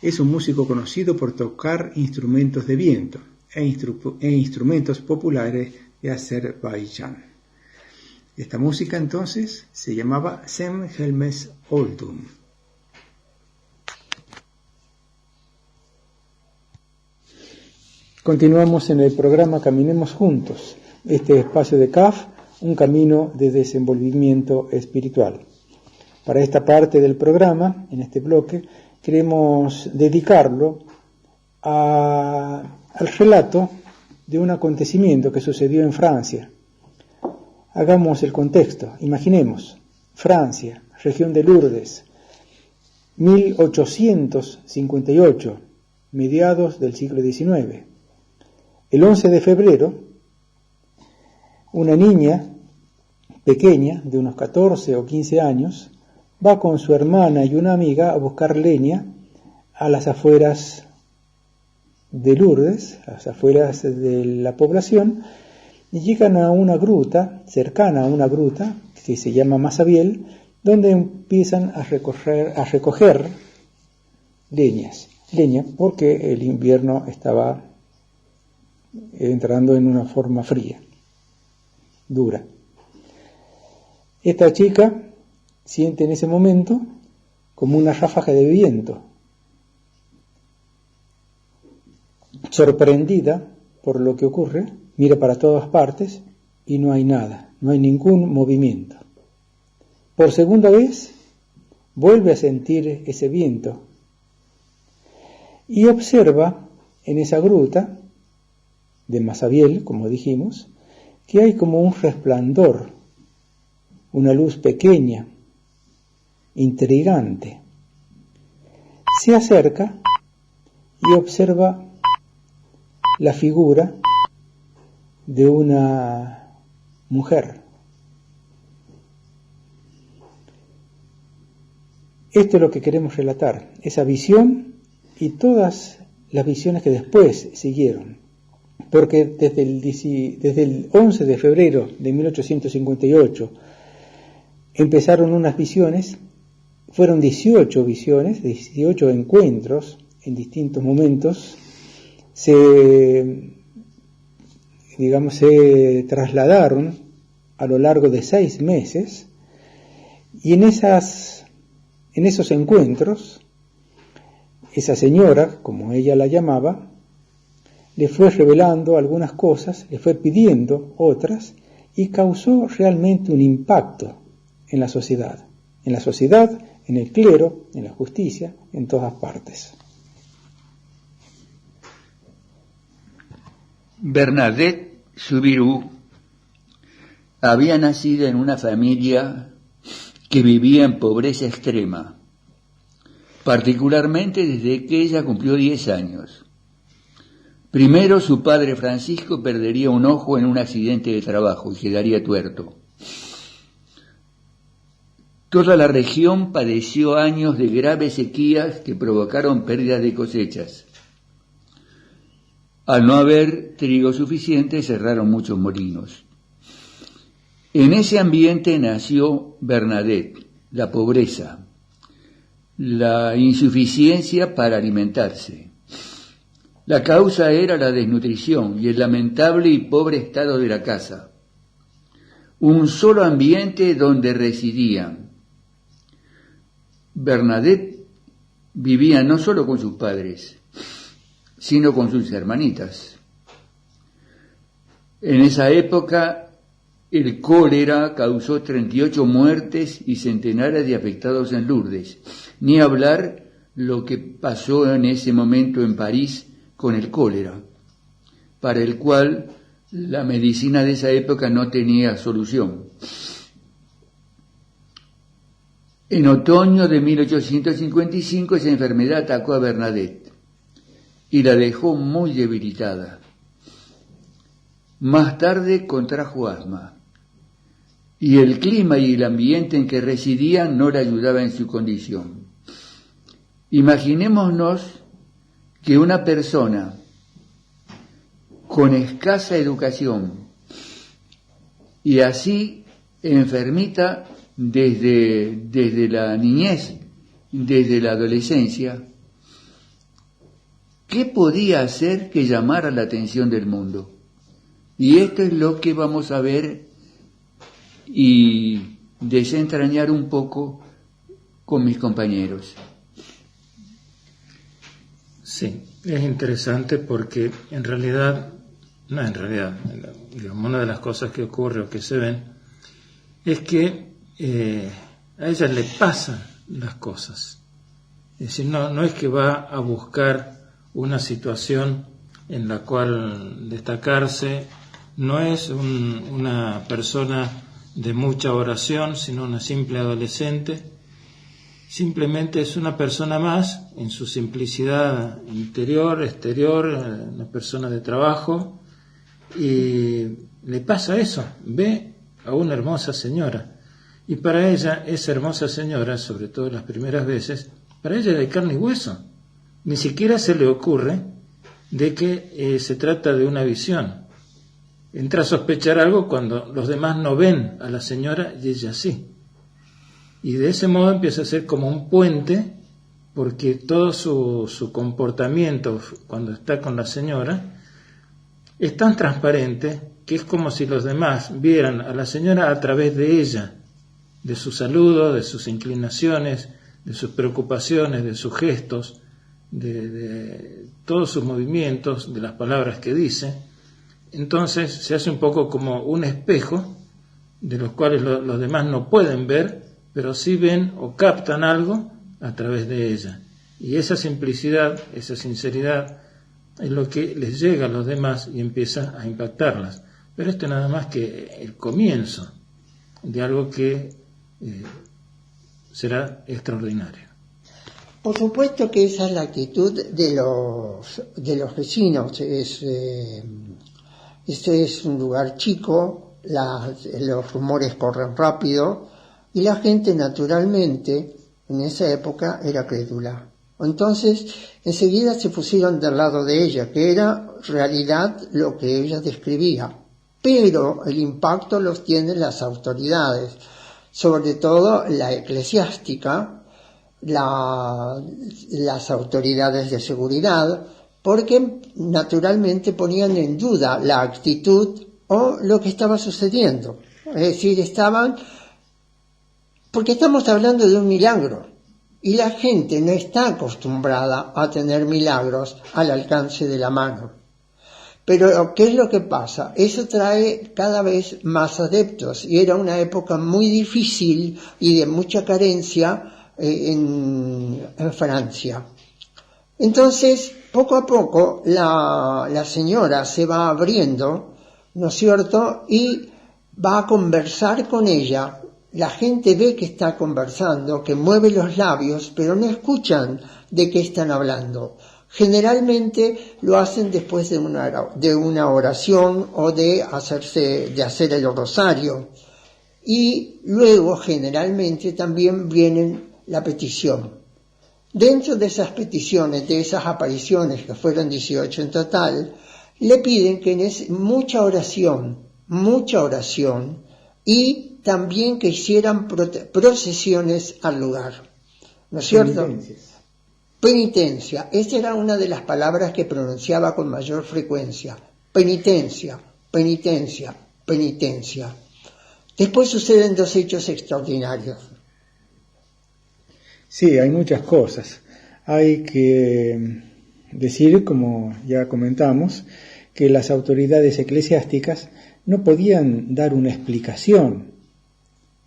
es un músico conocido por tocar instrumentos de viento e instrumentos populares de Azerbaiyán. Esta música entonces se llamaba Sem Helmes Oldum. Continuamos en el programa Caminemos Juntos, este espacio de CAF, un camino de desenvolvimiento espiritual. Para esta parte del programa, en este bloque, queremos dedicarlo al relato de un acontecimiento que sucedió en Francia. Hagamos el contexto, imaginemos, Francia, región de Lourdes, 1858, mediados del siglo XIX. El 11 de febrero, una niña pequeña, de unos 14 o 15 años, va con su hermana y una amiga a buscar leña a las afueras de Lourdes, a las afueras de la población, y llegan a una gruta, cercana a una gruta, que se llama Masabiel, donde empiezan a recoger leña, porque el invierno estaba entrando en una forma fría, dura. Esta chica siente en ese momento como una ráfaga de viento. Sorprendida por lo que ocurre, mira para todas partes y no hay nada, no hay ningún movimiento. Por segunda vez vuelve a sentir ese viento y observa en esa gruta de Masabiel, como dijimos, que hay como un resplandor, una luz pequeña, intrigante. Se acerca y observa la figura de una mujer. Esto es lo que queremos relatar, esa visión y todas las visiones que después siguieron. Porque desde el 11 de febrero de 1858 empezaron unas visiones, fueron 18 visiones, 18 encuentros en distintos momentos, se trasladaron a lo largo de 6 meses, y en esos encuentros, esa señora, como ella la llamaba, le fue revelando algunas cosas, le fue pidiendo otras, y causó realmente un impacto en la sociedad, en el clero, en la justicia, en todas partes. Bernadette Soubirous había nacido en una familia que vivía en pobreza extrema, particularmente desde que ella cumplió 10 años. Primero, su padre Francisco perdería un ojo en un accidente de trabajo y quedaría tuerto. Toda la región padeció años de graves sequías que provocaron pérdidas de cosechas. Al no haber trigo suficiente, cerraron muchos molinos. En ese ambiente nació Bernadette, la pobreza, la insuficiencia para alimentarse. La causa era la desnutrición y el lamentable y pobre estado de la casa. un solo ambiente donde residían. Bernadette vivía no solo con sus padres, sino con sus hermanitas. En esa época, el cólera causó 38 muertes y centenares de afectados en Lourdes, ni hablar lo que pasó en ese momento en París con el cólera, para el cual la medicina de esa época no tenía solución. En otoño de 1855 esa enfermedad atacó a Bernadette y la dejó muy debilitada. Más tarde contrajo asma, y el clima y el ambiente en que residía no le ayudaba en su condición. Imaginémonos que una persona con escasa educación y así enfermita desde la niñez, desde la adolescencia, ¿qué podía hacer que llamara la atención del mundo? Y esto es lo que vamos a ver y desentrañar un poco con mis compañeros. Sí, es interesante porque digamos, una de las cosas que ocurre o que se ven es que a ella le pasan las cosas. Es decir, no es que va a buscar una situación en la cual destacarse, no es una persona de mucha oración, sino una simple adolescente. Simplemente es una persona más en su simplicidad interior, exterior, una persona de trabajo, y le pasa eso, ve a una hermosa señora. Y para ella, esa hermosa señora, sobre todo las primeras veces, para ella es de carne y hueso. Ni siquiera se le ocurre de que se trata de una visión. Entra a sospechar algo cuando los demás no ven a la señora y ella sí. Y de ese modo empieza a ser como un puente, porque todo su comportamiento cuando está con la señora es tan transparente que es como si los demás vieran a la señora a través de ella, de su saludo, de sus inclinaciones, de sus preocupaciones, de sus gestos, de todos sus movimientos, de las palabras que dice. Entonces se hace un poco como un espejo de los cuales los demás no pueden ver, pero sí ven o captan algo a través de ella. Y esa simplicidad, esa sinceridad es lo que les llega a los demás y empieza a impactarlas. Pero esto es nada más que el comienzo de algo que será extraordinario. Por supuesto que esa es la actitud de los vecinos. Este es un lugar chico, los rumores corren rápido y la gente naturalmente en esa época era crédula. Entonces enseguida se pusieron del lado de ella, que era realidad lo que ella describía. Pero el impacto los tienen las autoridades, sobre todo la eclesiástica, las autoridades de seguridad, porque naturalmente ponían en duda la actitud o lo que estaba sucediendo. Es decir, porque estamos hablando de un milagro y la gente no está acostumbrada a tener milagros al alcance de la mano. Pero ¿qué es lo que pasa? Eso trae cada vez más adeptos y era una época muy difícil y de mucha carencia en Francia. Entonces, poco a poco la señora se va abriendo, ¿no es cierto? Y va a conversar con ella. La gente ve que está conversando, que mueve los labios, pero no escuchan de qué están hablando. Generalmente lo hacen después de una oración o de hacer el rosario. Y luego, generalmente, también viene la petición. Dentro de esas peticiones, de esas apariciones, que fueron 18 en total, le piden que mucha oración, y también que hicieran procesiones al lugar. ¿No es cierto? Penitencia. Esa era una de las palabras que pronunciaba con mayor frecuencia. Penitencia, penitencia, penitencia. Después suceden dos hechos extraordinarios. Sí, hay muchas cosas. Hay que decir, como ya comentamos, que las autoridades eclesiásticas no podían dar una explicación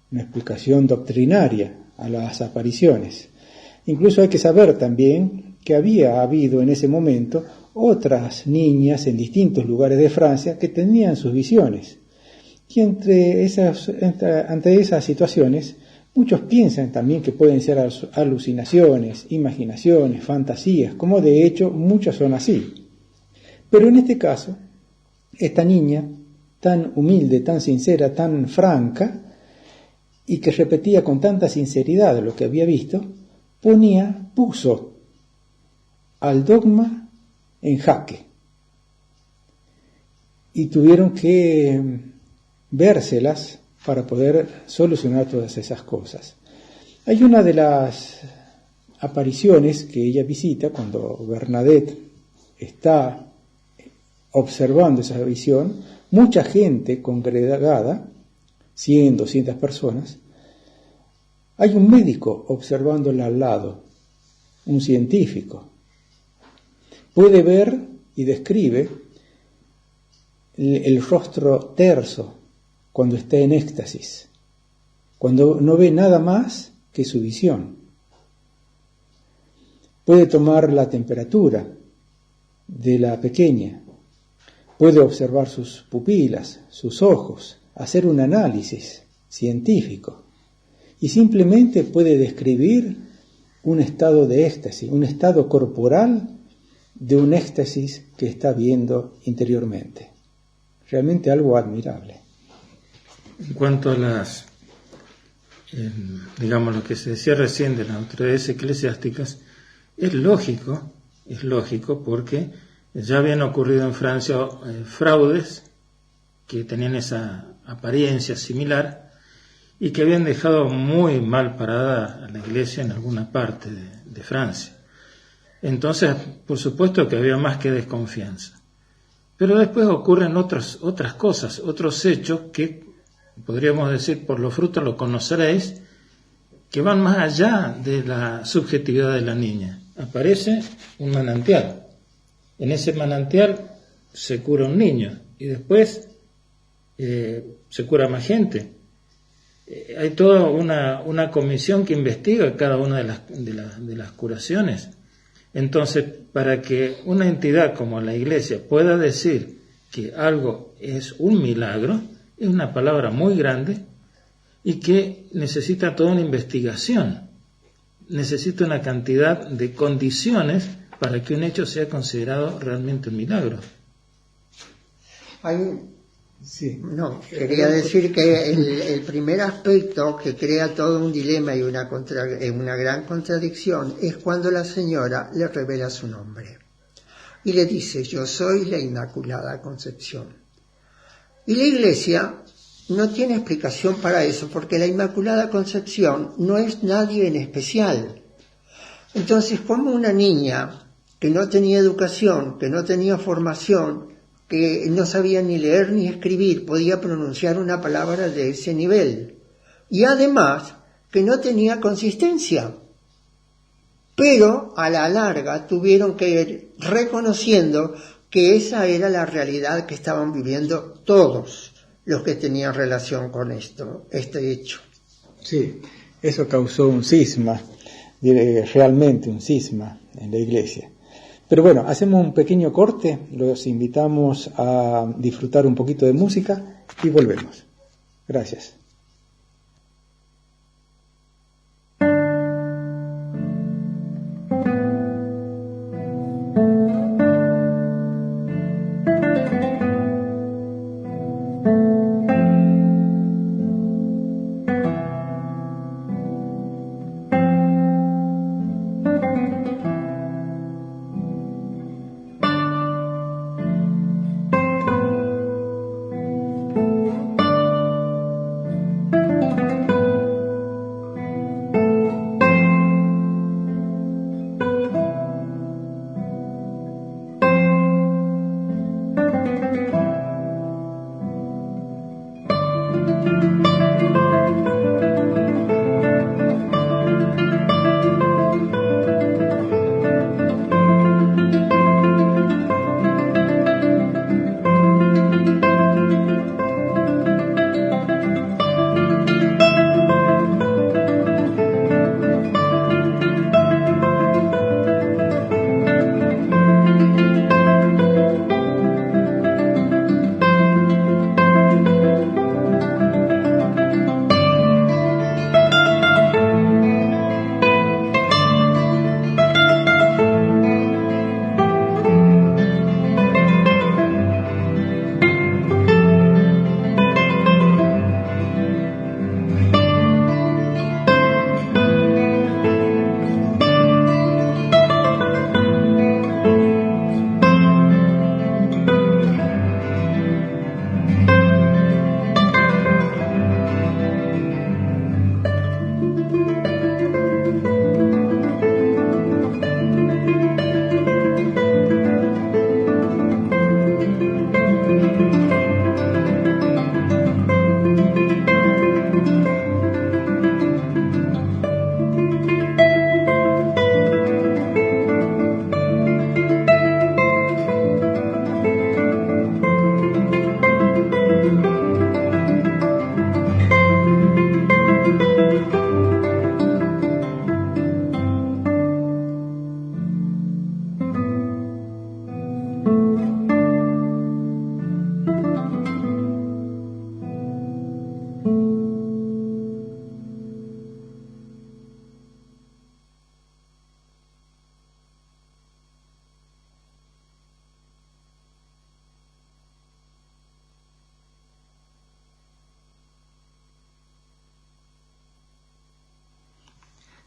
doctrinaria a las apariciones. Incluso hay que saber también que había habido en ese momento otras niñas en distintos lugares de Francia que tenían sus visiones. Y ante esas situaciones, muchos piensan también que pueden ser alucinaciones, imaginaciones, fantasías, como de hecho muchas son así. Pero en este caso, esta niña, tan humilde, tan sincera, tan franca, y que repetía con tanta sinceridad lo que había visto, puso al dogma en jaque. Y tuvieron que vérselas para poder solucionar todas esas cosas. Hay una de las apariciones que ella visita cuando Bernadette está observando esa visión, mucha gente congregada, 100, 200 personas, hay un médico observándola al lado, un científico. Puede ver y describe el rostro terso cuando está en éxtasis, cuando no ve nada más que su visión. Puede tomar la temperatura de la pequeña, puede observar sus pupilas, sus ojos, hacer un análisis científico y simplemente puede describir un estado de éxtasis, un estado corporal de un éxtasis que está viendo interiormente. Realmente algo admirable. En cuanto a las, digamos, lo que se decía recién de las autoridades eclesiásticas, es lógico porque ya habían ocurrido en Francia fraudes que tenían esa apariencia similar y que habían dejado muy mal parada a la iglesia en alguna parte de Francia. Entonces, por supuesto que había más que desconfianza. Pero después ocurren otras cosas, otros hechos que, podríamos decir, por los frutos lo conoceréis, que van más allá de la subjetividad de la niña. Aparece un manantial. En ese manantial se cura un niño y después se cura más gente. Hay toda una comisión que investiga cada una de las curaciones. Entonces, para que una entidad como la Iglesia pueda decir que algo es un milagro, es una palabra muy grande y que necesita toda una investigación, necesita una cantidad de condiciones para que un hecho sea considerado realmente un milagro. Quería decir que el primer aspecto que crea todo un dilema y una gran contradicción es cuando la señora le revela su nombre y le dice: yo soy la Inmaculada Concepción. Y la Iglesia no tiene explicación para eso, porque la Inmaculada Concepción no es nadie en especial. Entonces, ¿cómo una niña que no tenía educación, que no tenía formación, que no sabía ni leer ni escribir, podía pronunciar una palabra de ese nivel? Y además, que no tenía consistencia. Pero a la larga tuvieron que ir reconociendo que esa era la realidad que estaban viviendo todos los que tenían relación con este hecho. Sí, eso causó un cisma, realmente un cisma en la Iglesia. Pero bueno, hacemos un pequeño corte, los invitamos a disfrutar un poquito de música y volvemos. Gracias.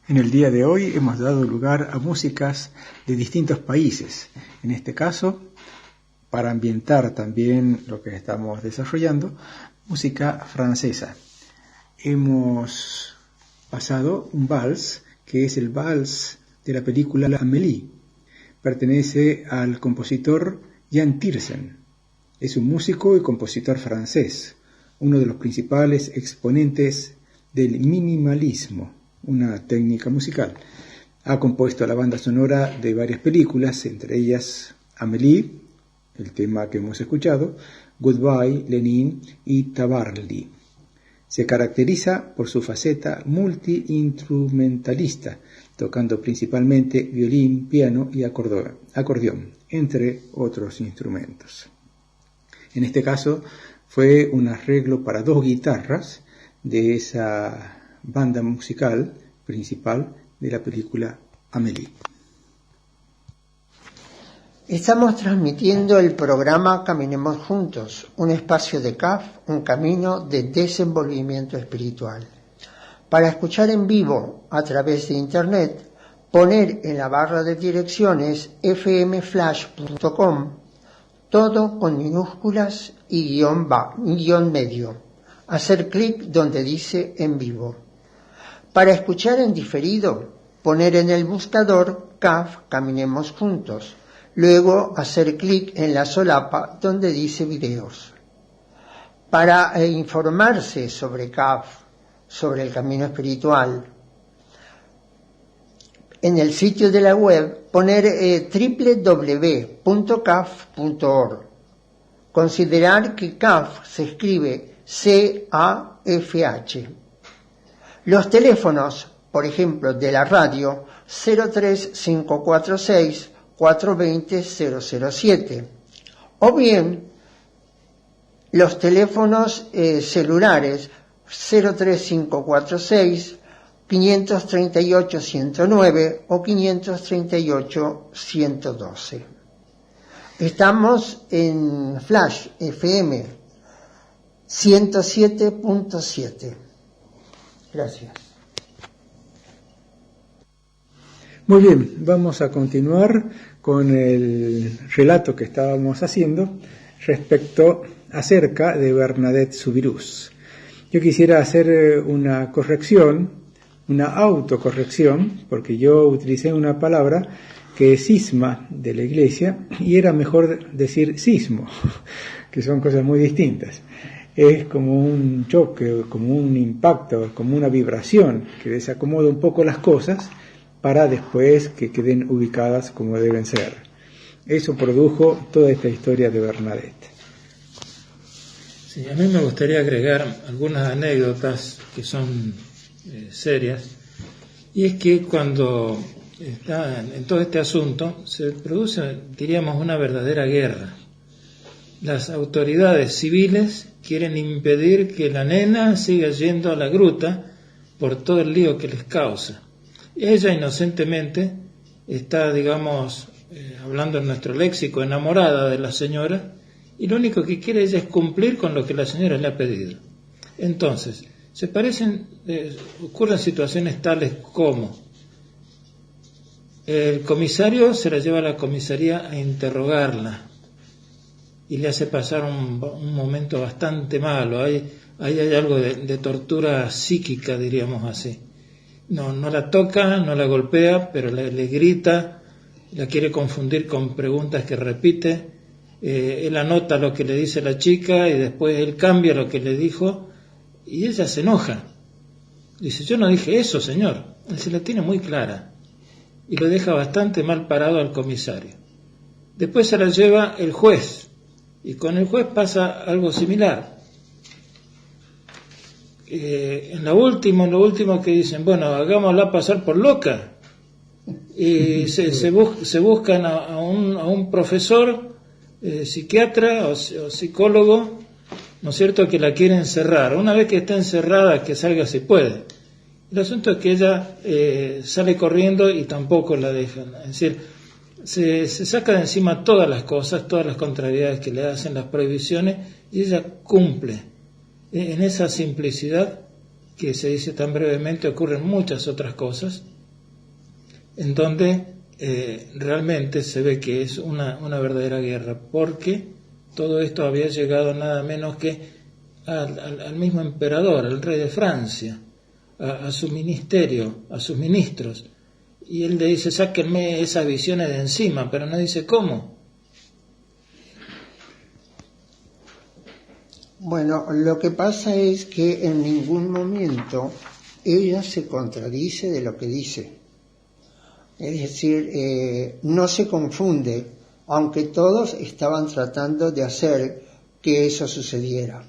En el día de hoy hemos dado lugar a músicas de distintos países. En este caso, para ambientar también lo que estamos desarrollando, música francesa. Hemos pasado un vals, que es el vals de la película Amélie. Pertenece al compositor Jan Tiersen. Es un músico y compositor francés, uno de los principales exponentes del minimalismo, una técnica musical. Ha compuesto la banda sonora de varias películas, entre ellas Amélie, el tema que hemos escuchado, Goodbye, Lenin y Tabarly. Se caracteriza por su faceta multi-instrumentalista, tocando principalmente violín, piano y acordeón, entre otros instrumentos. En este caso fue un arreglo para 2 guitarras de esa banda musical principal de la película Amélie. Estamos transmitiendo el programa Caminemos Juntos, un espacio de CAF, un camino de desenvolvimiento espiritual. Para escuchar en vivo a través de internet, poner en la barra de direcciones fmflash.com, todo con minúsculas y guión medio. Hacer clic donde dice en vivo. Para escuchar en diferido, poner en el buscador CAF Caminemos Juntos. Luego hacer clic en la solapa donde dice videos. Para informarse sobre CAF, sobre el camino espiritual, en el sitio de la web poner www.caf.org. Considerar que CAF se escribe C-A-F-H. Los teléfonos, por ejemplo, de la radio 03546 420-007, o bien los teléfonos celulares 03546 538-109 o 538-112. Estamos en Flash FM 107.7. Gracias. Muy bien, vamos a continuar con el relato que estábamos haciendo acerca de Bernadette Soubirous. Yo quisiera hacer una corrección, una autocorrección, porque yo utilicé una palabra que es cisma de la Iglesia y era mejor decir sismo, que son cosas muy distintas. Es como un choque, como un impacto, como una vibración que desacomoda un poco las cosas para después que queden ubicadas como deben ser. Eso produjo toda esta historia de Bernadette. Sí, a mí me gustaría agregar algunas anécdotas que son serias, y es que cuando está en todo este asunto se produce, diríamos, una verdadera guerra. Las autoridades civiles quieren impedir que la nena siga yendo a la gruta por todo el lío que les causa. Ella inocentemente está, digamos, hablando en nuestro léxico, enamorada de la señora, y lo único que quiere ella es cumplir con lo que la señora le ha pedido. Entonces, ocurren situaciones tales como el comisario se la lleva a la comisaría a interrogarla y le hace pasar un momento bastante malo. Ahí hay algo de tortura psíquica, diríamos así. No la toca, no la golpea, pero le grita, la quiere confundir con preguntas que repite. Él anota lo que le dice la chica y después él cambia lo que le dijo y ella se enoja. Dice, yo no dije eso, señor. Él se la tiene muy clara y lo deja bastante mal parado al comisario. Después se la lleva el juez y con el juez pasa algo similar. En lo último que dicen, bueno, hagámosla pasar por loca, y se buscan a un profesor, psiquiatra o psicólogo, ¿no es cierto?, que la quiere encerrar. Una vez que está encerrada, que salga si puede. El asunto es que ella sale corriendo y tampoco la dejan. Es decir, se saca de encima todas las cosas, todas las contrariedades que le hacen, las prohibiciones, y ella cumple. En esa simplicidad que se dice tan brevemente ocurren muchas otras cosas en donde realmente se ve que es una verdadera guerra, porque todo esto había llegado nada menos que al mismo emperador, al rey de Francia, a su ministerio, a sus ministros, y él le dice: sáquenme esas visiones de encima, pero no dice cómo. Bueno, lo que pasa es que en ningún momento ella se contradice de lo que dice. Es decir, no se confunde, aunque todos estaban tratando de hacer que eso sucediera.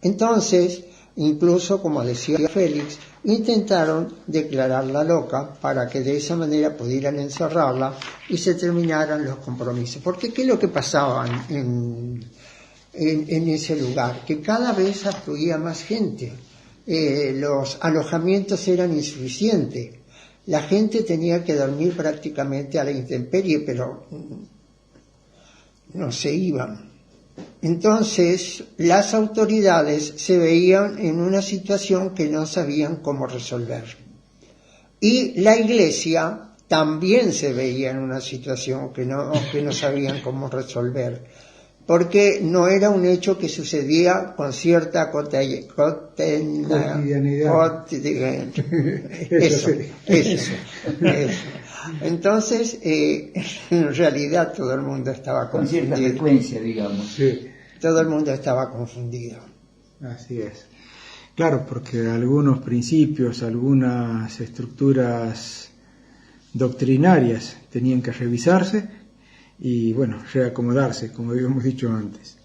Entonces, incluso, como decía Félix, intentaron declararla loca para que de esa manera pudieran encerrarla y se terminaran los compromisos. Porque ¿qué es lo que pasaba en ese lugar? Que cada vez afluía más gente. Los alojamientos eran insuficientes. La gente tenía que dormir prácticamente a la intemperie, pero no se iban. Entonces, las autoridades se veían en una situación que no sabían cómo resolver. Y la Iglesia también se veía en una situación que no sabían cómo resolver, porque no era un hecho que sucedía con cierta cotidianidad. Eso. Entonces, en realidad todo el mundo estaba con confundido. cierta frecuencia, digamos. Sí, Todo el mundo estaba confundido. así es. Claro, porque algunos principios, algunas estructuras doctrinarias tenían que revisarse y, bueno, reacomodarse, como habíamos dicho antes.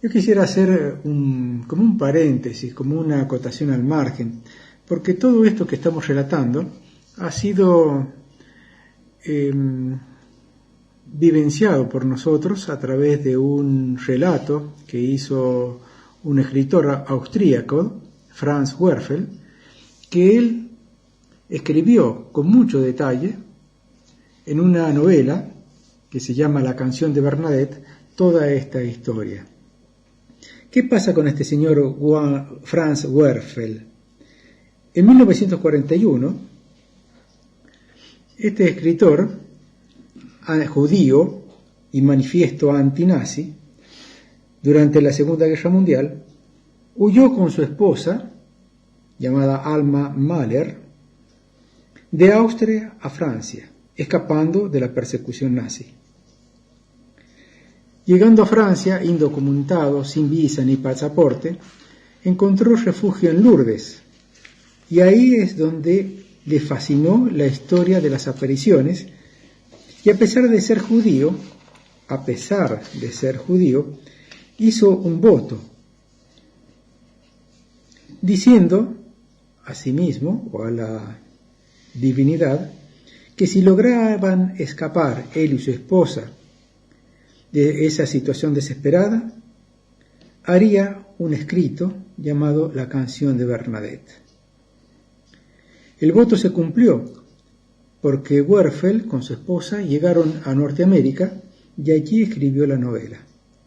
Yo quisiera hacer como un paréntesis, como una acotación al margen, porque todo esto que estamos relatando ha sido vivenciado por nosotros a través de un relato que hizo un escritor austríaco, Franz Werfel, que él escribió con mucho detalle en una novela que se llama La canción de Bernadette, toda esta historia. ¿Qué pasa con este señor Franz Werfel? En 1941, este escritor judío y manifiesto antinazi, durante la Segunda Guerra Mundial, huyó con su esposa, llamada Alma Mahler, de Austria a Francia, escapando de la persecución nazi. Llegando a Francia, indocumentado, sin visa ni pasaporte, encontró refugio en Lourdes, y ahí es donde le fascinó la historia de las apariciones, y a pesar de ser judío, hizo un voto, diciendo a sí mismo, o a la divinidad, que si lograban escapar él y su esposa de esa situación desesperada, haría un escrito llamado La canción de Bernadette. El voto se cumplió, porque Werfel con su esposa llegaron a Norteamérica y allí escribió la novela.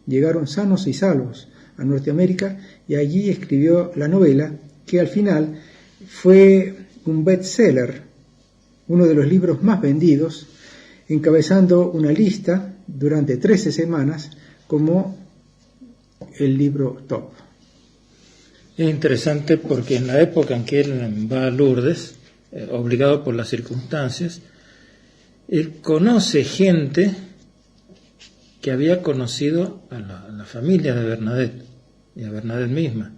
Llegaron sanos y salvos a Norteamérica y allí escribió la novela, que al final fue un bestseller, uno de los libros más vendidos, encabezando una lista durante 13 semanas como el libro top. Es interesante porque en la época en que él va a Lourdes, obligado por las circunstancias, él conoce gente que había conocido a la familia de Bernadette y a Bernadette misma.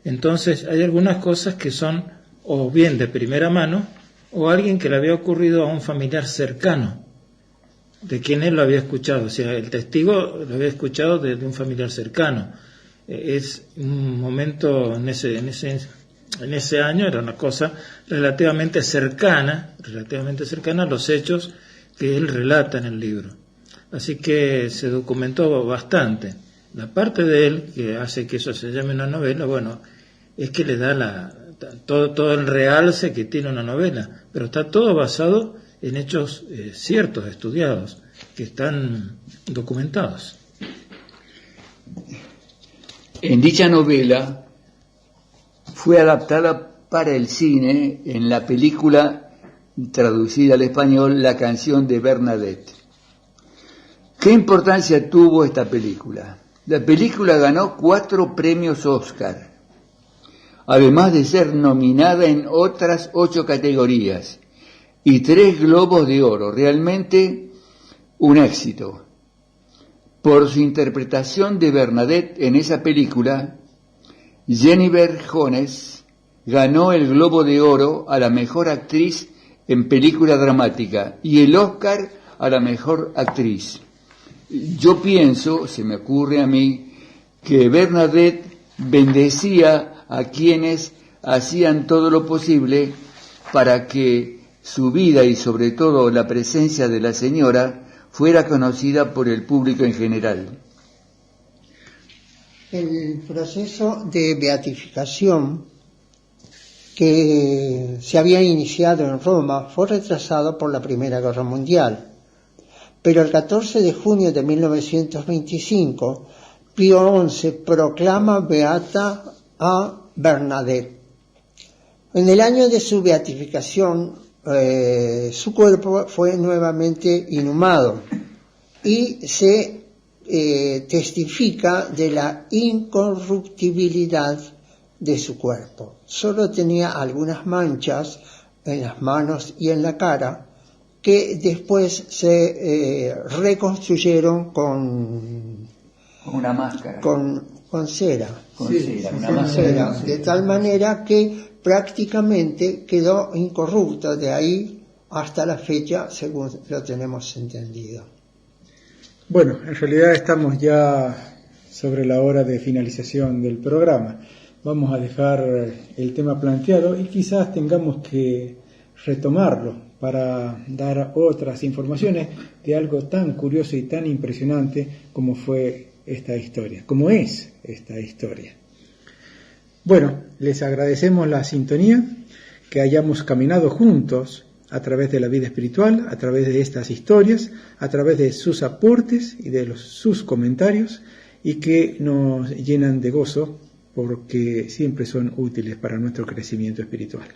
Entonces hay algunas cosas que son o bien de primera mano o alguien que le había ocurrido a un familiar cercano de quien él lo había escuchado, o sea, el testigo lo había escuchado de un familiar cercano. Es un momento en ese año, era una cosa relativamente cercana a los hechos que él relata en el libro. Así que se documentó bastante. La parte de él que hace que eso se llame una novela, bueno, es que le da todo el realce que tiene una novela, pero está todo basado en hechos ciertos, estudiados, que están documentados. En dicha novela fue adaptada para el cine en la película traducida al español, La canción de Bernadette. ¿Qué importancia tuvo esta película? La película ganó 4 premios Oscar, además de ser nominada en otras 8 categorías, y 3 Globos de Oro, realmente un éxito. Por su interpretación de Bernadette en esa película, Jennifer Jones ganó el Globo de Oro a la mejor actriz en película dramática y el Oscar a la mejor actriz. Yo pienso, se me ocurre a mí, que Bernadette bendecía a quienes hacían todo lo posible para que su vida y sobre todo la presencia de la señora fuera conocida por el público en general. El proceso de beatificación que se había iniciado en Roma fue retrasado por la Primera Guerra Mundial, pero el 14 de junio de 1925 Pío XI proclama beata a Bernadette. En el año de su beatificación, su cuerpo fue nuevamente inhumado y se testifica de la incorruptibilidad de su cuerpo. Solo tenía algunas manchas en las manos y en la cara que después se reconstruyeron con una máscara. Con cera. Con cera, una Con máscara. cera, de tal manera que prácticamente quedó incorrupto de ahí hasta la fecha, según lo tenemos entendido. Bueno, en realidad estamos ya sobre la hora de finalización del programa. Vamos a dejar el tema planteado y quizás tengamos que retomarlo para dar otras informaciones de algo tan curioso y tan impresionante como fue esta historia, como es esta historia. Bueno, les agradecemos la sintonía, que hayamos caminado juntos a través de la vida espiritual, a través de estas historias, a través de sus aportes y de sus comentarios, y que nos llenan de gozo porque siempre son útiles para nuestro crecimiento espiritual.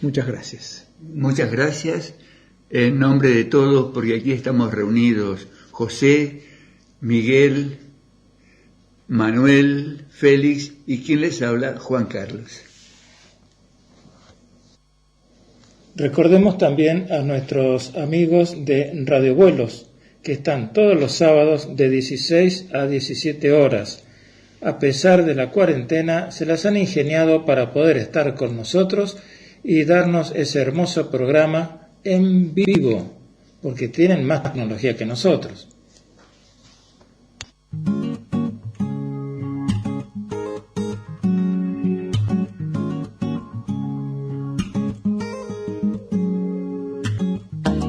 Muchas gracias. Muchas gracias en nombre de todos, porque aquí estamos reunidos José, Miguel, Manuel, Félix y quien les habla, Juan Carlos. Recordemos también a nuestros amigos de Radio Vuelos, que están todos los sábados de 16 a 17 horas. A pesar de la cuarentena, se las han ingeniado para poder estar con nosotros y darnos ese hermoso programa en vivo, porque tienen más tecnología que nosotros.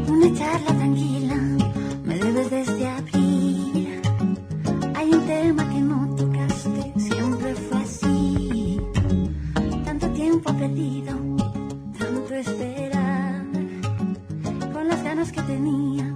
Una charla tranquila, me debes desde abril. Hay un tema que no tocaste, siempre fue así. Tanto tiempo perdido, tanto esperar, con las ganas que tenía